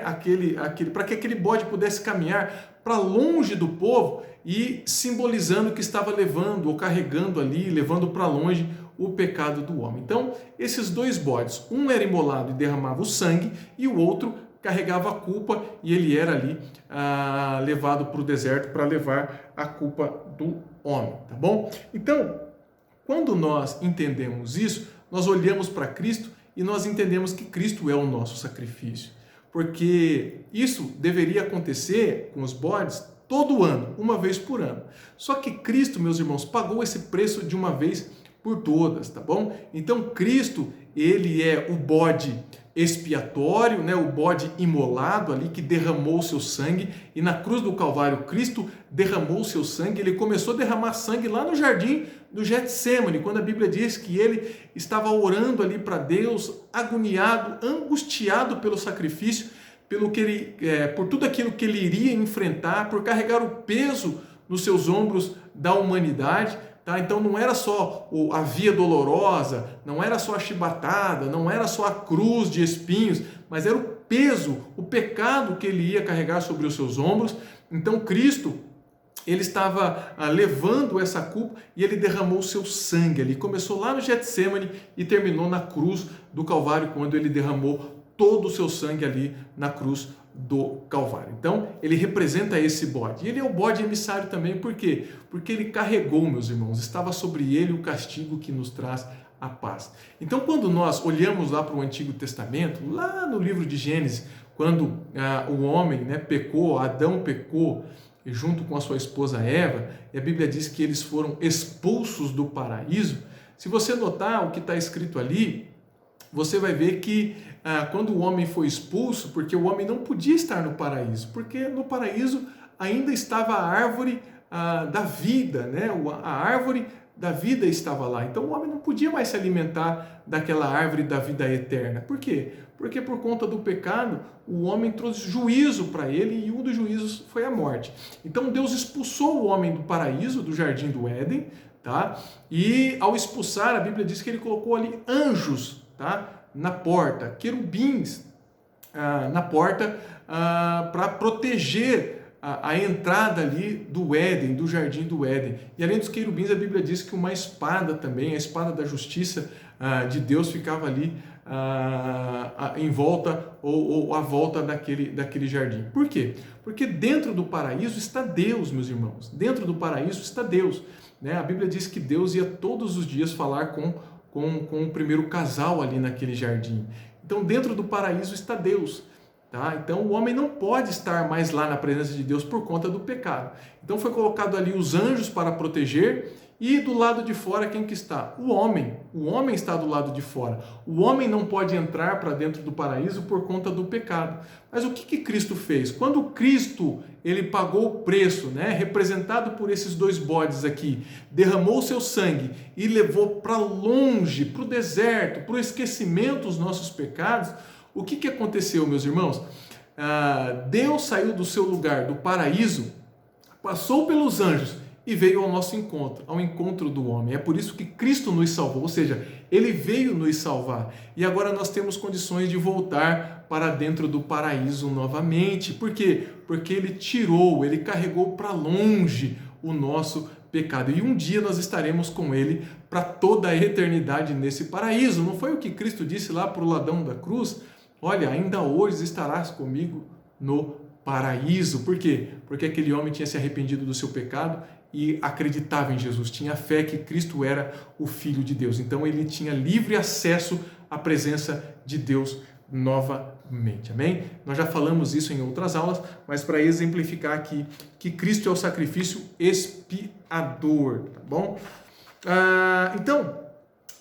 para que aquele bode pudesse caminhar para longe do povo e simbolizando que estava levando ou carregando ali, levando para longe o pecado do homem. Então, esses 2 bodes, um era imolado e derramava o sangue, e o outro carregava a culpa e ele era ali levado para o deserto para levar a culpa do homem, tá bom? Então, quando nós entendemos isso, nós olhamos para Cristo e nós entendemos que Cristo é o nosso sacrifício, porque isso deveria acontecer com os bodes todo ano, uma vez por ano. Só que Cristo, meus irmãos, pagou esse preço de uma vez por todas, tá bom? Então Cristo, ele é o bode expiatório, né, o bode imolado ali que derramou o seu sangue, e na cruz do Calvário Cristo derramou o seu sangue. Ele começou a derramar sangue lá no jardim do Getsêmani, quando a Bíblia diz que ele estava orando ali para Deus, agoniado, angustiado pelo sacrifício, por tudo aquilo que ele iria enfrentar, por carregar o peso nos seus ombros da humanidade. Tá? Então não era só a via dolorosa, não era só a chibatada, não era só a cruz de espinhos, mas era o peso, o pecado que ele ia carregar sobre os seus ombros. Então Cristo, ele estava levando essa culpa e ele derramou o seu sangue ali. Começou lá no Getsêmani e terminou na cruz do Calvário, quando ele derramou todo o seu sangue ali na cruz do Calvário. Então, ele representa esse bode. E ele é o bode emissário também, por quê? Porque ele carregou, meus irmãos, estava sobre ele o castigo que nos traz a paz. Então, quando nós olhamos lá para o Antigo Testamento, lá no livro de Gênesis, quando o homem, né, pecou, Adão pecou, junto com a sua esposa Eva, e a Bíblia diz que eles foram expulsos do paraíso. Se você notar o que está escrito ali, você vai ver que quando o homem foi expulso, porque o homem não podia estar no paraíso, porque no paraíso ainda estava a árvore da vida, né? A árvore da vida estava lá. Então o homem não podia mais se alimentar daquela árvore da vida eterna. Por quê? Porque por conta do pecado, o homem trouxe juízo para ele, e um dos juízos foi a morte. Então Deus expulsou o homem do paraíso, do jardim do Éden, tá? E ao expulsar, a Bíblia diz que ele colocou ali anjos, tá? Na porta, querubins na porta, para proteger a entrada ali do Éden, do jardim do Éden. E além dos querubins, a Bíblia diz que uma espada também, a espada da justiça de Deus, ficava ali em volta ou à volta daquele jardim. Por quê? Porque dentro do paraíso está Deus, meus irmãos. Dentro do paraíso está Deus, né? A Bíblia diz que Deus ia todos os dias falar com o primeiro casal ali naquele jardim. Então, dentro do paraíso está Deus. Tá? Então, o homem não pode estar mais lá na presença de Deus por conta do pecado. Então, foi colocado ali os anjos para proteger, e do lado de fora quem que está? O homem. O homem está do lado de fora. O homem não pode entrar para dentro do paraíso por conta do pecado. Mas o que Cristo fez? Quando Cristo ele pagou o preço, né, representado por esses dois bodes aqui, derramou o seu sangue e levou para longe, para o deserto, para o esquecimento os nossos pecados, o que aconteceu, meus irmãos? Deus saiu do seu lugar, do paraíso, passou pelos anjos e veio ao nosso encontro, ao encontro do homem. É por isso que Cristo nos salvou, ou seja, ele veio nos salvar. E agora nós temos condições de voltar para dentro do paraíso novamente. Por quê? Porque ele tirou, ele carregou para longe o nosso pecado. E um dia nós estaremos com ele para toda a eternidade nesse paraíso. Não foi o que Cristo disse lá para o ladrão da cruz? Olha, ainda hoje estarás comigo no paraíso. Por quê? Porque aquele homem tinha se arrependido do seu pecado e acreditava em Jesus, tinha fé que Cristo era o Filho de Deus. Então ele tinha livre acesso à presença de Deus novamente. Amém? Nós já falamos isso em outras aulas, mas para exemplificar aqui que Cristo é o sacrifício expiador, tá bom? Então,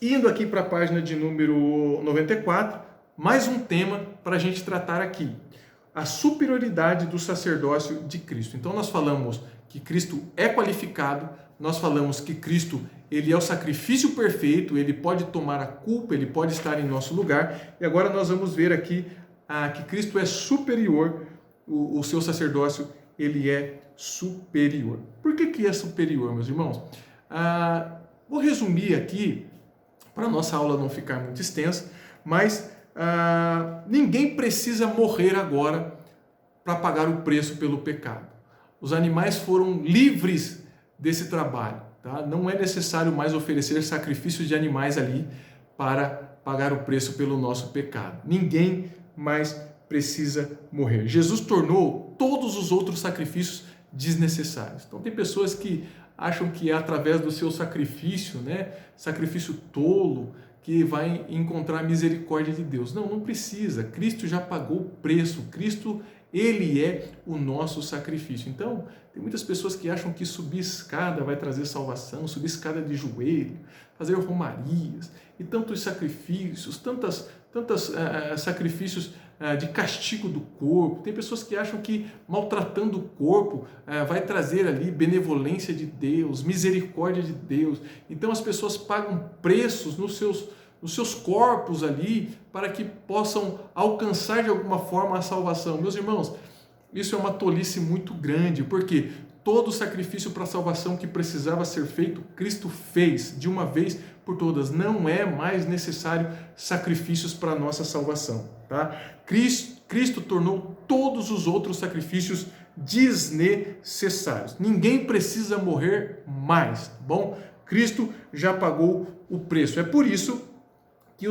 indo aqui para a página de número 94, mais um tema para a gente tratar aqui: a superioridade do sacerdócio de Cristo. Então nós falamos que Cristo é qualificado, nós falamos que Cristo ele é o sacrifício perfeito, ele pode tomar a culpa, ele pode estar em nosso lugar, e agora nós vamos ver aqui que Cristo é superior, o seu sacerdócio ele é superior. Por que é superior, meus irmãos? Vou resumir aqui, para a nossa aula não ficar muito extensa, mas ninguém precisa morrer agora para pagar o preço pelo pecado. Os animais foram livres desse trabalho, tá? Não é necessário mais oferecer sacrifícios de animais ali para pagar o preço pelo nosso pecado. Ninguém mais precisa morrer. Jesus tornou todos os outros sacrifícios desnecessários. Então tem pessoas que acham que é através do seu sacrifício, né, sacrifício tolo, que vai encontrar a misericórdia de Deus. Não, não precisa. Cristo já pagou o preço. Cristo, ele é o nosso sacrifício. Então, tem muitas pessoas que acham que subir escada vai trazer salvação, subir escada de joelho, fazer romarias e tantos sacrifícios, tantos sacrifícios de castigo do corpo. Tem pessoas que acham que maltratando o corpo vai trazer ali benevolência de Deus, misericórdia de Deus. Então as pessoas pagam preços nos seus corpos ali para que possam alcançar de alguma forma a salvação. Meus irmãos, isso é uma tolice muito grande, porque todo o sacrifício para a salvação que precisava ser feito, Cristo fez de uma vez por todas. Não é mais necessário sacrifícios para a nossa salvação. Tá? Cristo tornou todos os outros sacrifícios desnecessários. Ninguém precisa morrer mais. Tá bom? Cristo já pagou o preço. É por isso que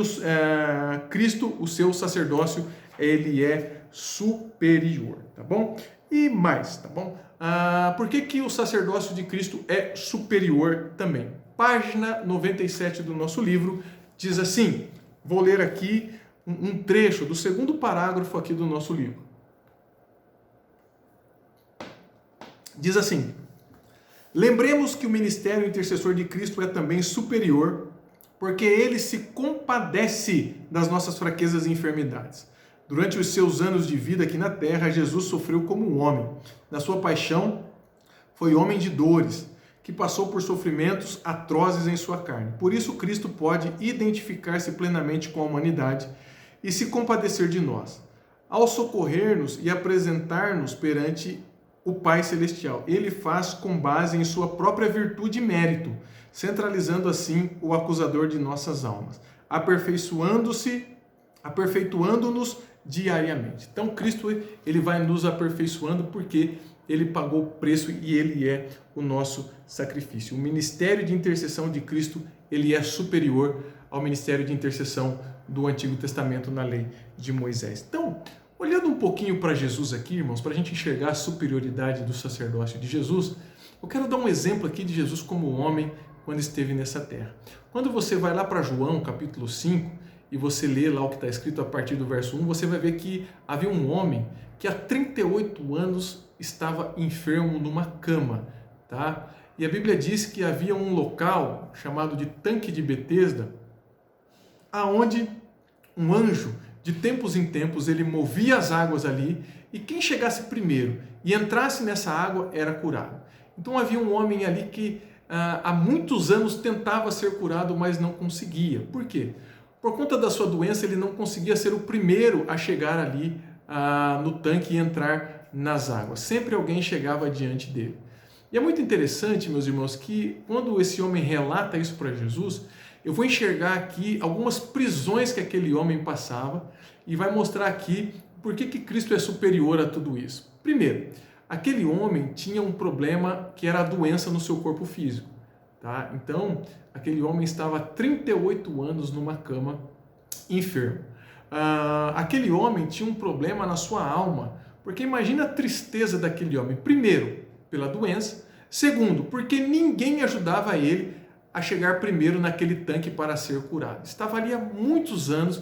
Cristo, o seu sacerdócio, ele é superior. Tá bom? E mais, tá bom? Por que o sacerdócio de Cristo é superior também? Página 97 do nosso livro diz assim, vou ler aqui um trecho do segundo parágrafo aqui do nosso livro. Diz assim, lembremos que o ministério intercessor de Cristo é também superior, porque ele se compadece das nossas fraquezas e enfermidades. Durante os seus anos de vida aqui na terra, Jesus sofreu como um homem. Na sua paixão, foi homem de dores, que passou por sofrimentos atrozes em sua carne. Por isso, Cristo pode identificar-se plenamente com a humanidade e se compadecer de nós. Ao socorrer-nos e apresentar-nos perante o Pai Celestial, ele faz com base em sua própria virtude e mérito, centralizando assim o acusador de nossas almas, aperfeiçoando-nos diariamente. Então Cristo, ele vai nos aperfeiçoando porque ele pagou o preço e ele é o nosso sacrifício. O ministério de intercessão de Cristo, ele é superior ao ministério de intercessão do Antigo Testamento na lei de Moisés. Então, olhando um pouquinho para Jesus aqui, irmãos, para a gente enxergar a superioridade do sacerdócio de Jesus, eu quero dar um exemplo aqui de Jesus como homem quando esteve nessa terra. Quando você vai lá para João, capítulo 5, e você lê lá o que está escrito a partir do verso 1, você vai ver que havia um homem que há 38 anos estava enfermo numa cama, tá? E a Bíblia diz que havia um local chamado de Tanque de Betesda, aonde um anjo, de tempos em tempos, ele movia as águas ali, e quem chegasse primeiro e entrasse nessa água era curado. Então havia um homem ali que há muitos anos tentava ser curado, mas não conseguia. Por quê? Por conta da sua doença, ele não conseguia ser o primeiro a chegar ali no tanque e entrar nas águas. Sempre alguém chegava diante dele. E é muito interessante, meus irmãos, que quando esse homem relata isso para Jesus, eu vou enxergar aqui algumas prisões que aquele homem passava e vai mostrar aqui por que Cristo é superior a tudo isso. Primeiro, aquele homem tinha um problema que era a doença no seu corpo físico. Tá? Então, aquele homem estava há 38 anos numa cama, enfermo. Aquele homem tinha um problema na sua alma, porque imagina a tristeza daquele homem. Primeiro, pela doença. Segundo, porque ninguém ajudava ele a chegar primeiro naquele tanque para ser curado. Estava ali há muitos anos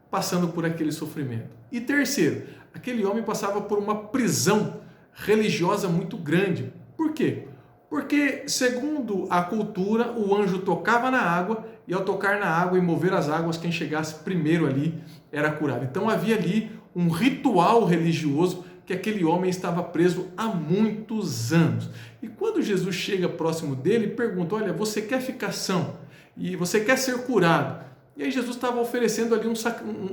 passando por aquele sofrimento. E terceiro, aquele homem passava por uma prisão religiosa muito grande. Por quê? Porque, segundo a cultura, o anjo tocava na água e ao tocar na água e mover as águas, quem chegasse primeiro ali era curado. Então havia ali um ritual religioso que aquele homem estava preso há muitos anos. E quando Jesus chega próximo dele, pergunta, olha, você quer ficar são? E você quer ser curado? E aí Jesus estava oferecendo ali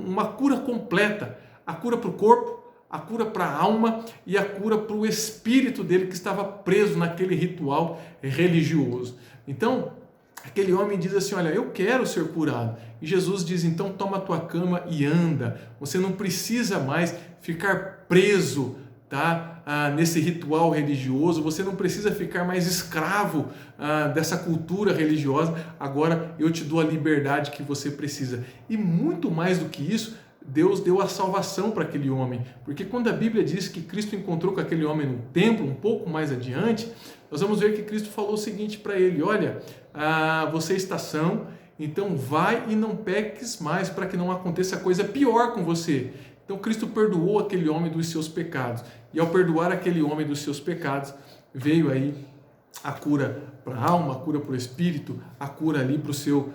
uma cura completa, a cura para o corpo, a cura para a alma e a cura para o espírito dele que estava preso naquele ritual religioso. Então, aquele homem diz assim, olha, eu quero ser curado. E Jesus diz, então toma a tua cama e anda. Você não precisa mais ficar preso, tá? Nesse ritual religioso. Você não precisa ficar mais escravo dessa cultura religiosa. Agora eu te dou a liberdade que você precisa. E muito mais do que isso, Deus deu a salvação para aquele homem, porque quando a Bíblia diz que Cristo encontrou com aquele homem no templo, um pouco mais adiante, nós vamos ver que Cristo falou o seguinte para ele, olha, você está são, então vai e não peques mais para que não aconteça coisa pior com você. Então Cristo perdoou aquele homem dos seus pecados, e ao perdoar aquele homem dos seus pecados, veio aí a cura para a alma, a cura para o espírito, a cura ali para o seu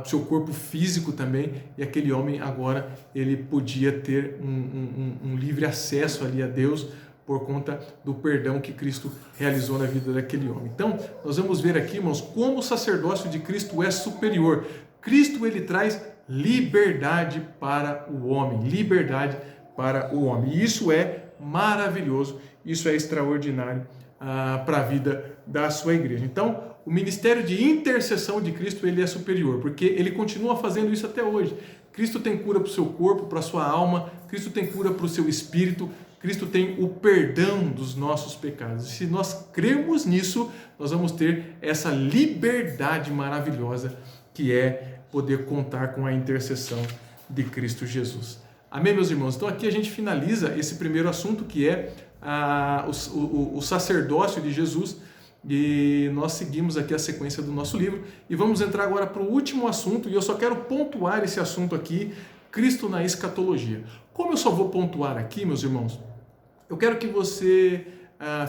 seu corpo físico também, e aquele homem agora ele podia ter um livre acesso ali a Deus por conta do perdão que Cristo realizou na vida daquele homem. Então, nós vamos ver aqui, irmãos, como o sacerdócio de Cristo é superior. Cristo, ele traz liberdade para o homem, liberdade para o homem. E isso é maravilhoso, isso é extraordinário para a vida da sua igreja. Então, o ministério de intercessão de Cristo, ele é superior, porque ele continua fazendo isso até hoje. Cristo tem cura para o seu corpo, para a sua alma, Cristo tem cura para o seu espírito, Cristo tem o perdão dos nossos pecados. E se nós crermos nisso, nós vamos ter essa liberdade maravilhosa que é poder contar com a intercessão de Cristo Jesus. Amém, meus irmãos? Então aqui a gente finaliza esse primeiro assunto, que é o sacerdócio de Jesus, e nós seguimos aqui a sequência do nosso livro e vamos entrar agora para o último assunto, e eu só quero pontuar esse assunto aqui, Cristo na escatologia. Como eu só vou pontuar aqui, meus irmãos, eu quero que você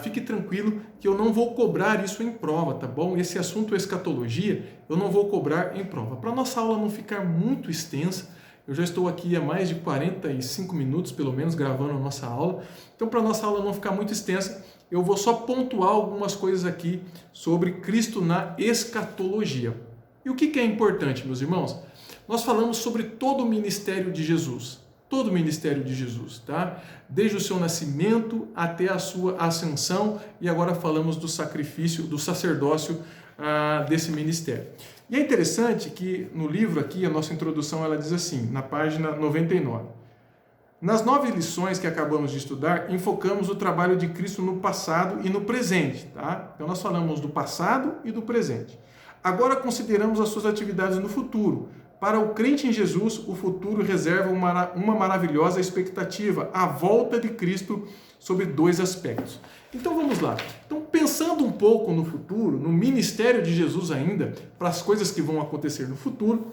fique tranquilo que eu não vou cobrar isso em prova, tá bom? Esse assunto escatologia eu não vou cobrar em prova. Para nossa aula não ficar muito extensa, eu já estou aqui há mais de 45 minutos, pelo menos, gravando a nossa aula. Então, para a nossa aula não ficar muito extensa, eu vou só pontuar algumas coisas aqui sobre Cristo na escatologia. E o que é importante, meus irmãos? Nós falamos sobre todo o ministério de Jesus. Todo o ministério de Jesus, tá? Desde o seu nascimento até a sua ascensão, e agora falamos do sacrifício, do sacerdócio desse ministério. E é interessante que no livro aqui, a nossa introdução, ela diz assim, na página 99. Nas 9 lições que acabamos de estudar, enfocamos o trabalho de Cristo no passado e no presente, tá? Então nós falamos do passado e do presente. Agora consideramos as suas atividades no futuro. Para o crente em Jesus, o futuro reserva uma maravilhosa expectativa, a volta de Cristo sobre 2 aspectos. Então vamos lá. Então, pensando um pouco no futuro, no ministério de Jesus ainda, para as coisas que vão acontecer no futuro,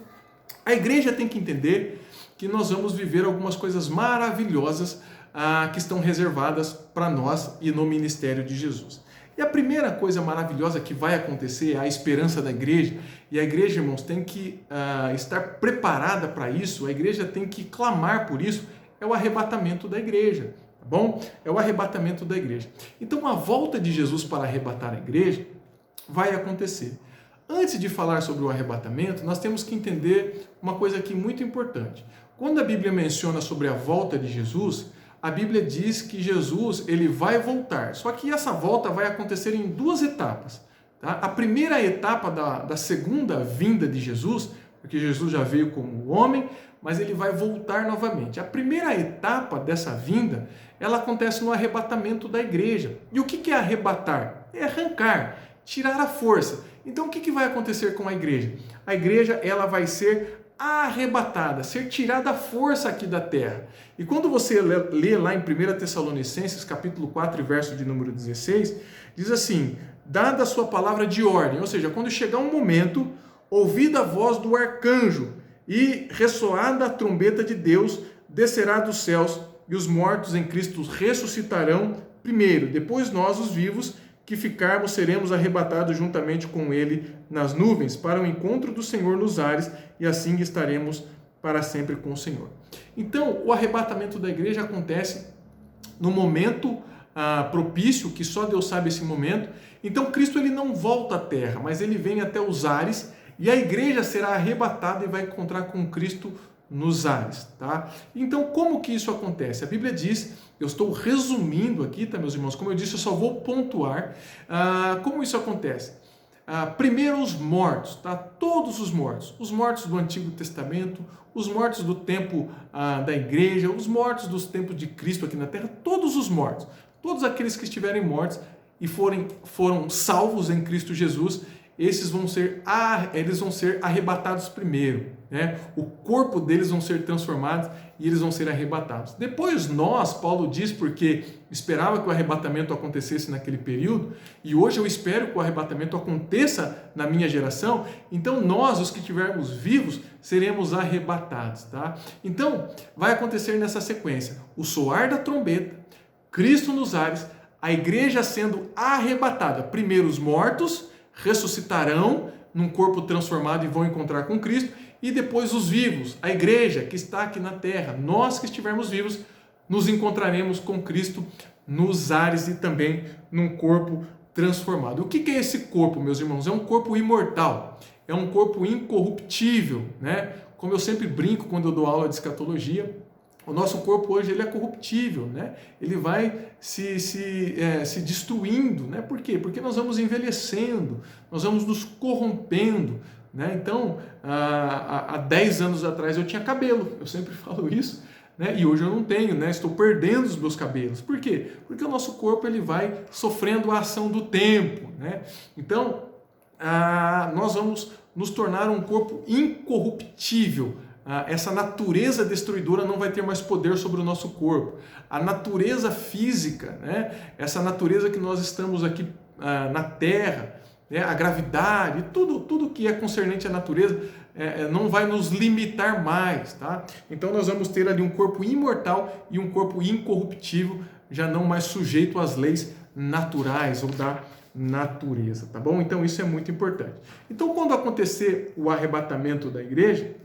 a igreja tem que entender que nós vamos viver algumas coisas maravilhosas que estão reservadas para nós e no ministério de Jesus. E a primeira coisa maravilhosa que vai acontecer é a esperança da igreja. E a igreja, irmãos, tem que estar preparada para isso, a igreja tem que clamar por isso, é o arrebatamento da igreja, tá bom? É o arrebatamento da igreja. Então, a volta de Jesus para arrebatar a igreja vai acontecer. Antes de falar sobre o arrebatamento, nós temos que entender uma coisa aqui muito importante. Quando a Bíblia menciona sobre a volta de Jesus, a Bíblia diz que Jesus ele vai voltar, só que essa volta vai acontecer em 2 etapas. Tá? A primeira etapa da segunda vinda de Jesus, porque Jesus já veio como homem, mas ele vai voltar novamente. A primeira etapa dessa vinda, ela acontece no arrebatamento da igreja. E o que é arrebatar? É arrancar, tirar a força. Então o que vai acontecer com a igreja? A igreja ela vai ser arrebatada, ser tirada a força aqui da terra. E quando você lê lá em 1 Tessalonicenses, capítulo 4, verso de número 16, diz assim, dada a sua palavra de ordem, ou seja, quando chegar um momento, ouvida a voz do arcanjo e ressoada a trombeta de Deus, descerá dos céus e os mortos em Cristo ressuscitarão primeiro, depois nós, os vivos, que ficarmos, seremos arrebatados juntamente com ele nas nuvens, para o encontro do Senhor nos ares, e assim estaremos para sempre com o Senhor. Então, o arrebatamento da igreja acontece no momento propício, que só Deus sabe esse momento. Então, Cristo ele não volta à terra, mas ele vem até os ares, e a igreja será arrebatada e vai encontrar com Cristo nos ares, tá? Então, como que isso acontece? A Bíblia diz, eu estou resumindo aqui, tá, meus irmãos? Como eu disse, eu só vou pontuar como isso acontece. Primeiro os mortos, tá? Todos os mortos do Antigo Testamento, os mortos do tempo da igreja, os mortos dos tempos de Cristo aqui na terra, todos os mortos, todos aqueles que estiverem mortos e foram salvos em Cristo Jesus, eles vão ser arrebatados primeiro, né? O corpo deles vão ser transformados e eles vão ser arrebatados. Depois nós, Paulo diz, porque esperava que o arrebatamento acontecesse naquele período, e hoje eu espero que o arrebatamento aconteça na minha geração, então nós, os que estivermos vivos, seremos arrebatados, tá? Então, vai acontecer nessa sequência, o soar da trombeta, Cristo nos ares, a igreja sendo arrebatada, primeiro os mortos ressuscitarão, num corpo transformado e vão encontrar com Cristo, e depois os vivos, a igreja que está aqui na terra, nós que estivermos vivos, nos encontraremos com Cristo nos ares e também num corpo transformado. O que é esse corpo, meus irmãos? É um corpo imortal, é um corpo incorruptível, né? Como eu sempre brinco quando eu dou aula de escatologia, o nosso corpo hoje ele é corruptível, né? Ele vai se destruindo, né? Por quê? Porque nós vamos envelhecendo, nós vamos nos corrompendo, né? Então, há 10 anos atrás eu tinha cabelo, eu sempre falo isso, né? E hoje eu não tenho, né? Estou perdendo os meus cabelos. Por quê? Porque o nosso corpo ele vai sofrendo a ação do tempo, né? Então, nós vamos nos tornar um corpo incorruptível. Essa natureza destruidora não vai ter mais poder sobre o nosso corpo. A natureza física, né? Essa natureza que nós estamos aqui na Terra, né? A gravidade, tudo que é concernente à natureza, não vai nos limitar mais, tá? Então nós vamos ter ali um corpo imortal e um corpo incorruptível, já não mais sujeito às leis naturais ou da natureza, tá bom? Então isso é muito importante. Então quando acontecer o arrebatamento da igreja,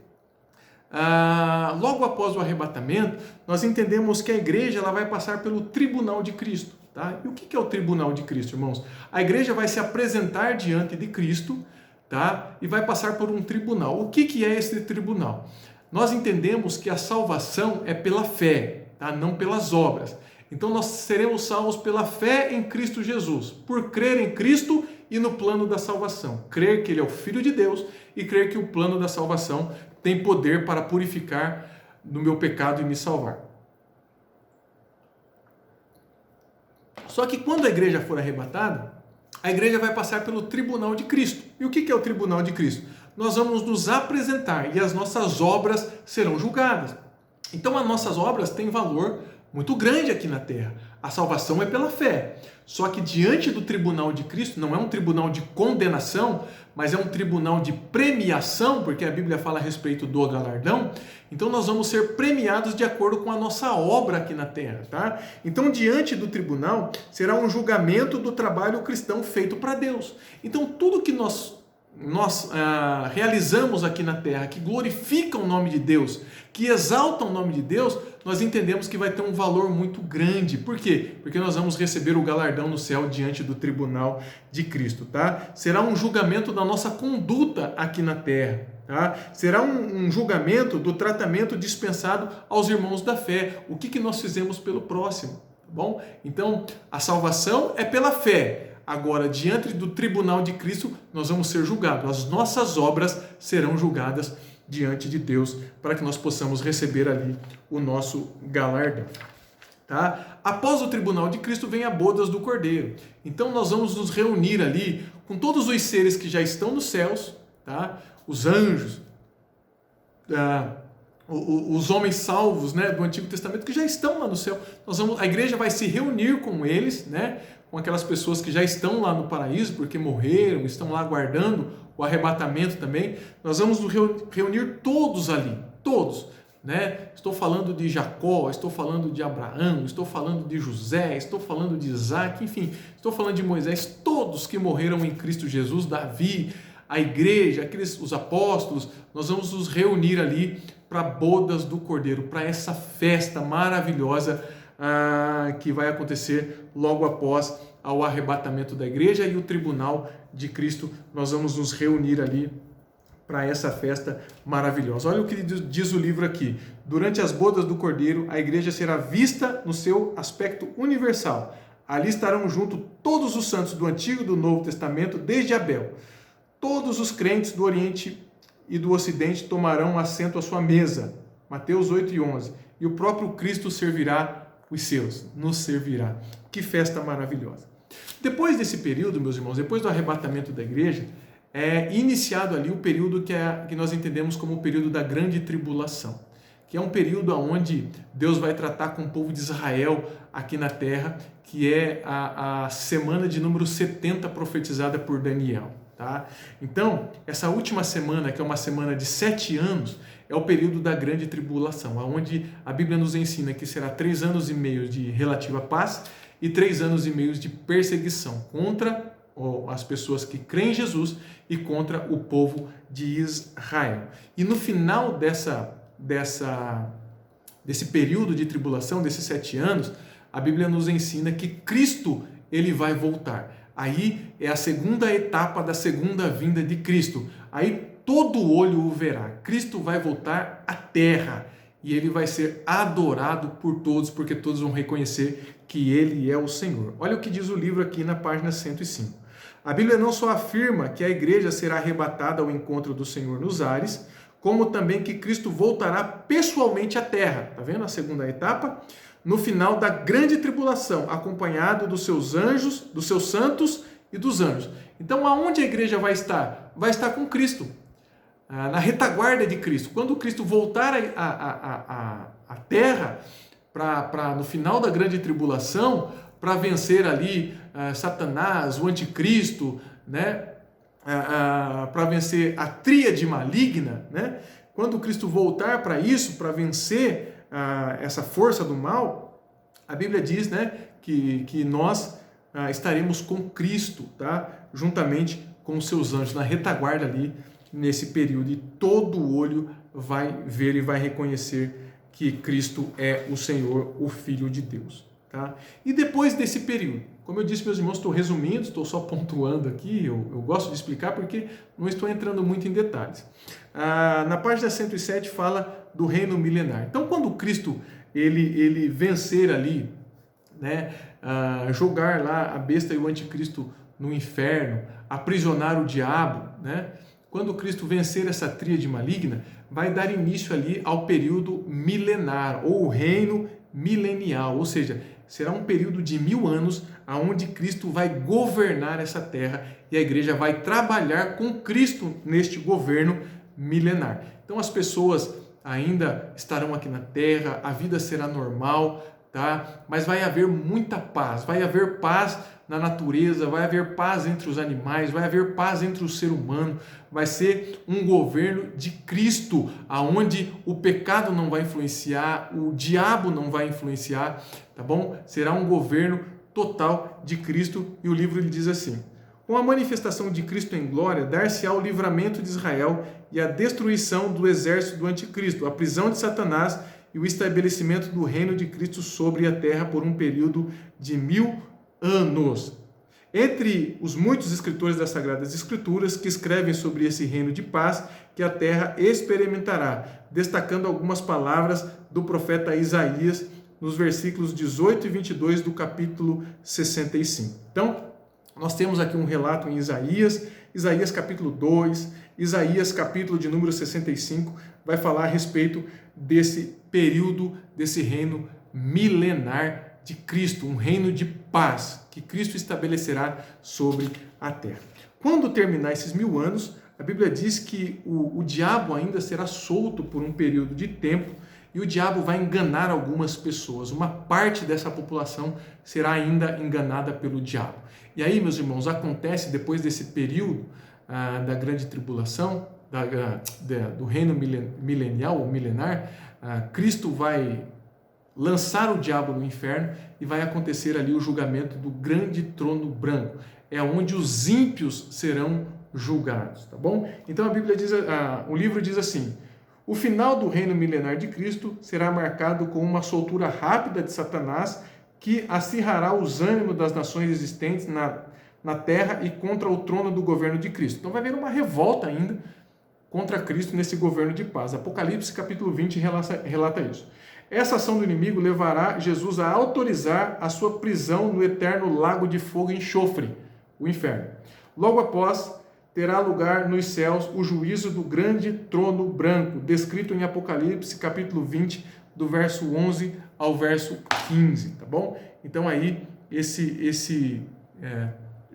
logo após o arrebatamento, nós entendemos que a igreja ela vai passar pelo tribunal de Cristo, tá? E o que é o tribunal de Cristo, irmãos? A igreja vai se apresentar diante de Cristo, tá? E vai passar por um tribunal. O que é esse tribunal? Nós entendemos que a salvação é pela fé, tá? Não pelas obras. Então nós seremos salvos pela fé em Cristo Jesus, por crer em Cristo e no plano da salvação. Crer que Ele é o Filho de Deus e crer que o plano da salvação tem poder para purificar do meu pecado e me salvar. Só que quando a igreja for arrebatada, a igreja vai passar pelo tribunal de Cristo. E o que é o tribunal de Cristo? Nós vamos nos apresentar e as nossas obras serão julgadas. Então as nossas obras têm valor muito grande aqui na terra. A salvação é pela fé. Só que diante do tribunal de Cristo, não é um tribunal de condenação, mas é um tribunal de premiação, porque a Bíblia fala a respeito do galardão. Então nós vamos ser premiados de acordo com a nossa obra aqui na terra, tá? Então diante do tribunal será um julgamento do trabalho cristão feito para Deus. Então tudo que nós realizamos aqui na terra, que glorifica o nome de Deus, que exalta o nome de Deus, nós entendemos que vai ter um valor muito grande. Por quê? Porque nós vamos receber o galardão no céu diante do tribunal de Cristo, tá? Será um julgamento da nossa conduta aqui na terra, tá? Será um julgamento do tratamento dispensado aos irmãos da fé. O que nós fizemos pelo próximo, tá bom? Então, a salvação é pela fé. Agora, diante do tribunal de Cristo, nós vamos ser julgados. As nossas obras serão julgadas diante de Deus, para que nós possamos receber ali o nosso galardão. Tá? Após o tribunal de Cristo vem a bodas do Cordeiro. Então nós vamos nos reunir ali com todos os seres que já estão nos céus, tá? Os anjos, os homens salvos, né, do Antigo Testamento que já estão lá no céu. A igreja vai se reunir com eles, né, com aquelas pessoas que já estão lá no paraíso, porque morreram, estão lá aguardando o arrebatamento também. Nós vamos nos reunir todos ali, todos, né? Estou falando de Jacó, estou falando de Abraão, estou falando de José, estou falando de Isaac, enfim, estou falando de Moisés, todos que morreram em Cristo Jesus, Davi, a igreja, os apóstolos. Nós vamos nos reunir ali para bodas do Cordeiro, para essa festa maravilhosa que vai acontecer logo após ao arrebatamento da igreja e o tribunal de Cristo. Nós vamos nos reunir ali para essa festa maravilhosa. Olha o que diz o livro aqui. Durante as bodas do Cordeiro, a igreja será vista no seu aspecto universal. Ali estarão junto todos os santos do Antigo e do Novo Testamento, desde Abel. Todos os crentes do Oriente e do Ocidente tomarão assento à sua mesa. Mateus 8:11. E o próprio Cristo servirá os seus, nos servirá. Que festa maravilhosa. Depois desse período, meus irmãos, depois do arrebatamento da igreja, é iniciado ali o período que nós entendemos como o período da grande tribulação, que é um período onde Deus vai tratar com o povo de Israel aqui na terra, que é a semana de número 70 profetizada por Daniel. Tá? Então, essa última semana, que é uma semana de 7 anos, é o período da grande tribulação, onde a Bíblia nos ensina que será 3 anos e meio de relativa paz e 3 anos e meio de perseguição contra as pessoas que creem em Jesus e contra o povo de Israel. E no final desse período de tribulação, desses 7 anos, a Bíblia nos ensina que Cristo ele vai voltar. Aí é a segunda etapa da segunda vinda de Cristo. Aí todo olho o verá. Cristo vai voltar à terra e ele vai ser adorado por todos, porque todos vão reconhecer que ele é o Senhor. Olha o que diz o livro aqui na página 105. A Bíblia não só afirma que a igreja será arrebatada ao encontro do Senhor nos ares, como também que Cristo voltará pessoalmente à terra. Está vendo a segunda etapa? No final da grande tribulação, acompanhado dos seus anjos, dos seus santos e dos anjos. Então, aonde a igreja vai estar? Vai estar com Cristo, na retaguarda de Cristo. Quando Cristo voltar à terra, no final da grande tribulação, para vencer ali Satanás, o anticristo, né? Para vencer a tríade maligna, né? Quando Cristo voltar para isso, para vencer essa força do mal, a Bíblia diz, né, que nós estaremos com Cristo, tá? Juntamente com os seus anjos, na retaguarda ali, nesse período, e todo olho vai ver e vai reconhecer que Cristo é o Senhor, o Filho de Deus. Tá? E depois desse período, como eu disse, meus irmãos, estou resumindo, estou só pontuando aqui, eu gosto de explicar porque não estou entrando muito em detalhes. Na página 107 fala do reino milenar. Então, quando Cristo ele vencer ali, né, jogar lá a besta e o anticristo no inferno, aprisionar o diabo, né, quando Cristo vencer essa tríade maligna, vai dar início ali ao período milenar, ou o reino milenial, ou seja, será um período de 1000 anos onde Cristo vai governar essa terra e a igreja vai trabalhar com Cristo neste governo milenar. Então as pessoas ainda estarão aqui na terra, a vida será normal, tá? Mas vai haver muita paz, vai haver paz na natureza, vai haver paz entre os animais, vai haver paz entre o ser humano, vai ser um governo de Cristo, aonde o pecado não vai influenciar, o diabo não vai influenciar, tá bom? Será um governo total de Cristo, e o livro ele diz assim: com a manifestação de Cristo em glória, dar-se-á o livramento de Israel e a destruição do exército do anticristo, a prisão de Satanás e o estabelecimento do reino de Cristo sobre a terra por um período de 1000 anos. Entre os muitos escritores das Sagradas Escrituras que escrevem sobre esse reino de paz que a terra experimentará, destacando algumas palavras do profeta Isaías nos versículos 18 e 22 do capítulo 65. Então, nós temos aqui um relato em Isaías capítulo 2, Isaías capítulo de número 65, vai falar a respeito desse período, desse reino milenar de Cristo, um reino de paz que Cristo estabelecerá sobre a terra. Quando terminar esses 1000 anos, a Bíblia diz que o diabo ainda será solto por um período de tempo e o diabo vai enganar algumas pessoas. Uma parte dessa população será ainda enganada pelo diabo. E aí, meus irmãos, acontece depois desse período da grande tribulação, do reino milenial ou milenar, Cristo vai lançar o diabo no inferno e vai acontecer ali o julgamento do grande trono branco. É onde os ímpios serão julgados, tá bom? Então a Bíblia diz, o livro diz assim: o final do reino milenar de Cristo será marcado com uma soltura rápida de Satanás que acirrará os ânimos das nações existentes na terra e contra o trono do governo de Cristo. Então vai haver uma revolta ainda contra Cristo nesse governo de paz. Apocalipse capítulo 20 relata isso. Essa ação do inimigo levará Jesus a autorizar a sua prisão no eterno lago de fogo e enxofre, o inferno. Logo após, terá lugar nos céus o juízo do grande trono branco, descrito em Apocalipse capítulo 20, do verso 11 ao verso 15, tá bom? Então aí, esse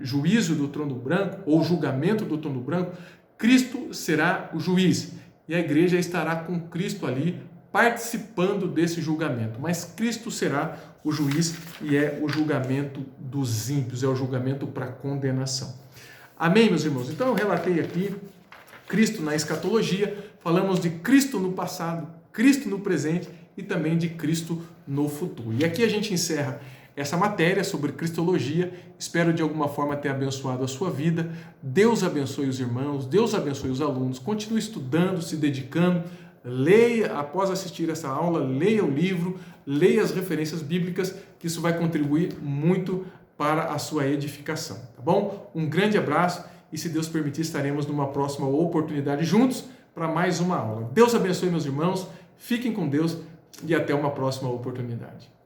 juízo do trono branco, ou julgamento do trono branco, Cristo será o juiz, e a igreja estará com Cristo ali, participando desse julgamento, mas Cristo será o juiz e é o julgamento dos ímpios, é o julgamento para condenação. Amém, meus irmãos? Então eu relatei aqui Cristo na escatologia, falamos de Cristo no passado, Cristo no presente e também de Cristo no futuro. E aqui a gente encerra essa matéria sobre Cristologia. Espero de alguma forma ter abençoado a sua vida. Deus abençoe os irmãos, Deus abençoe os alunos. Continue estudando, se dedicando. Leia, após assistir essa aula, leia o livro, leia as referências bíblicas, que isso vai contribuir muito para a sua edificação, tá bom? Um grande abraço e, se Deus permitir, estaremos numa próxima oportunidade juntos para mais uma aula. Deus abençoe, meus irmãos, fiquem com Deus e até uma próxima oportunidade.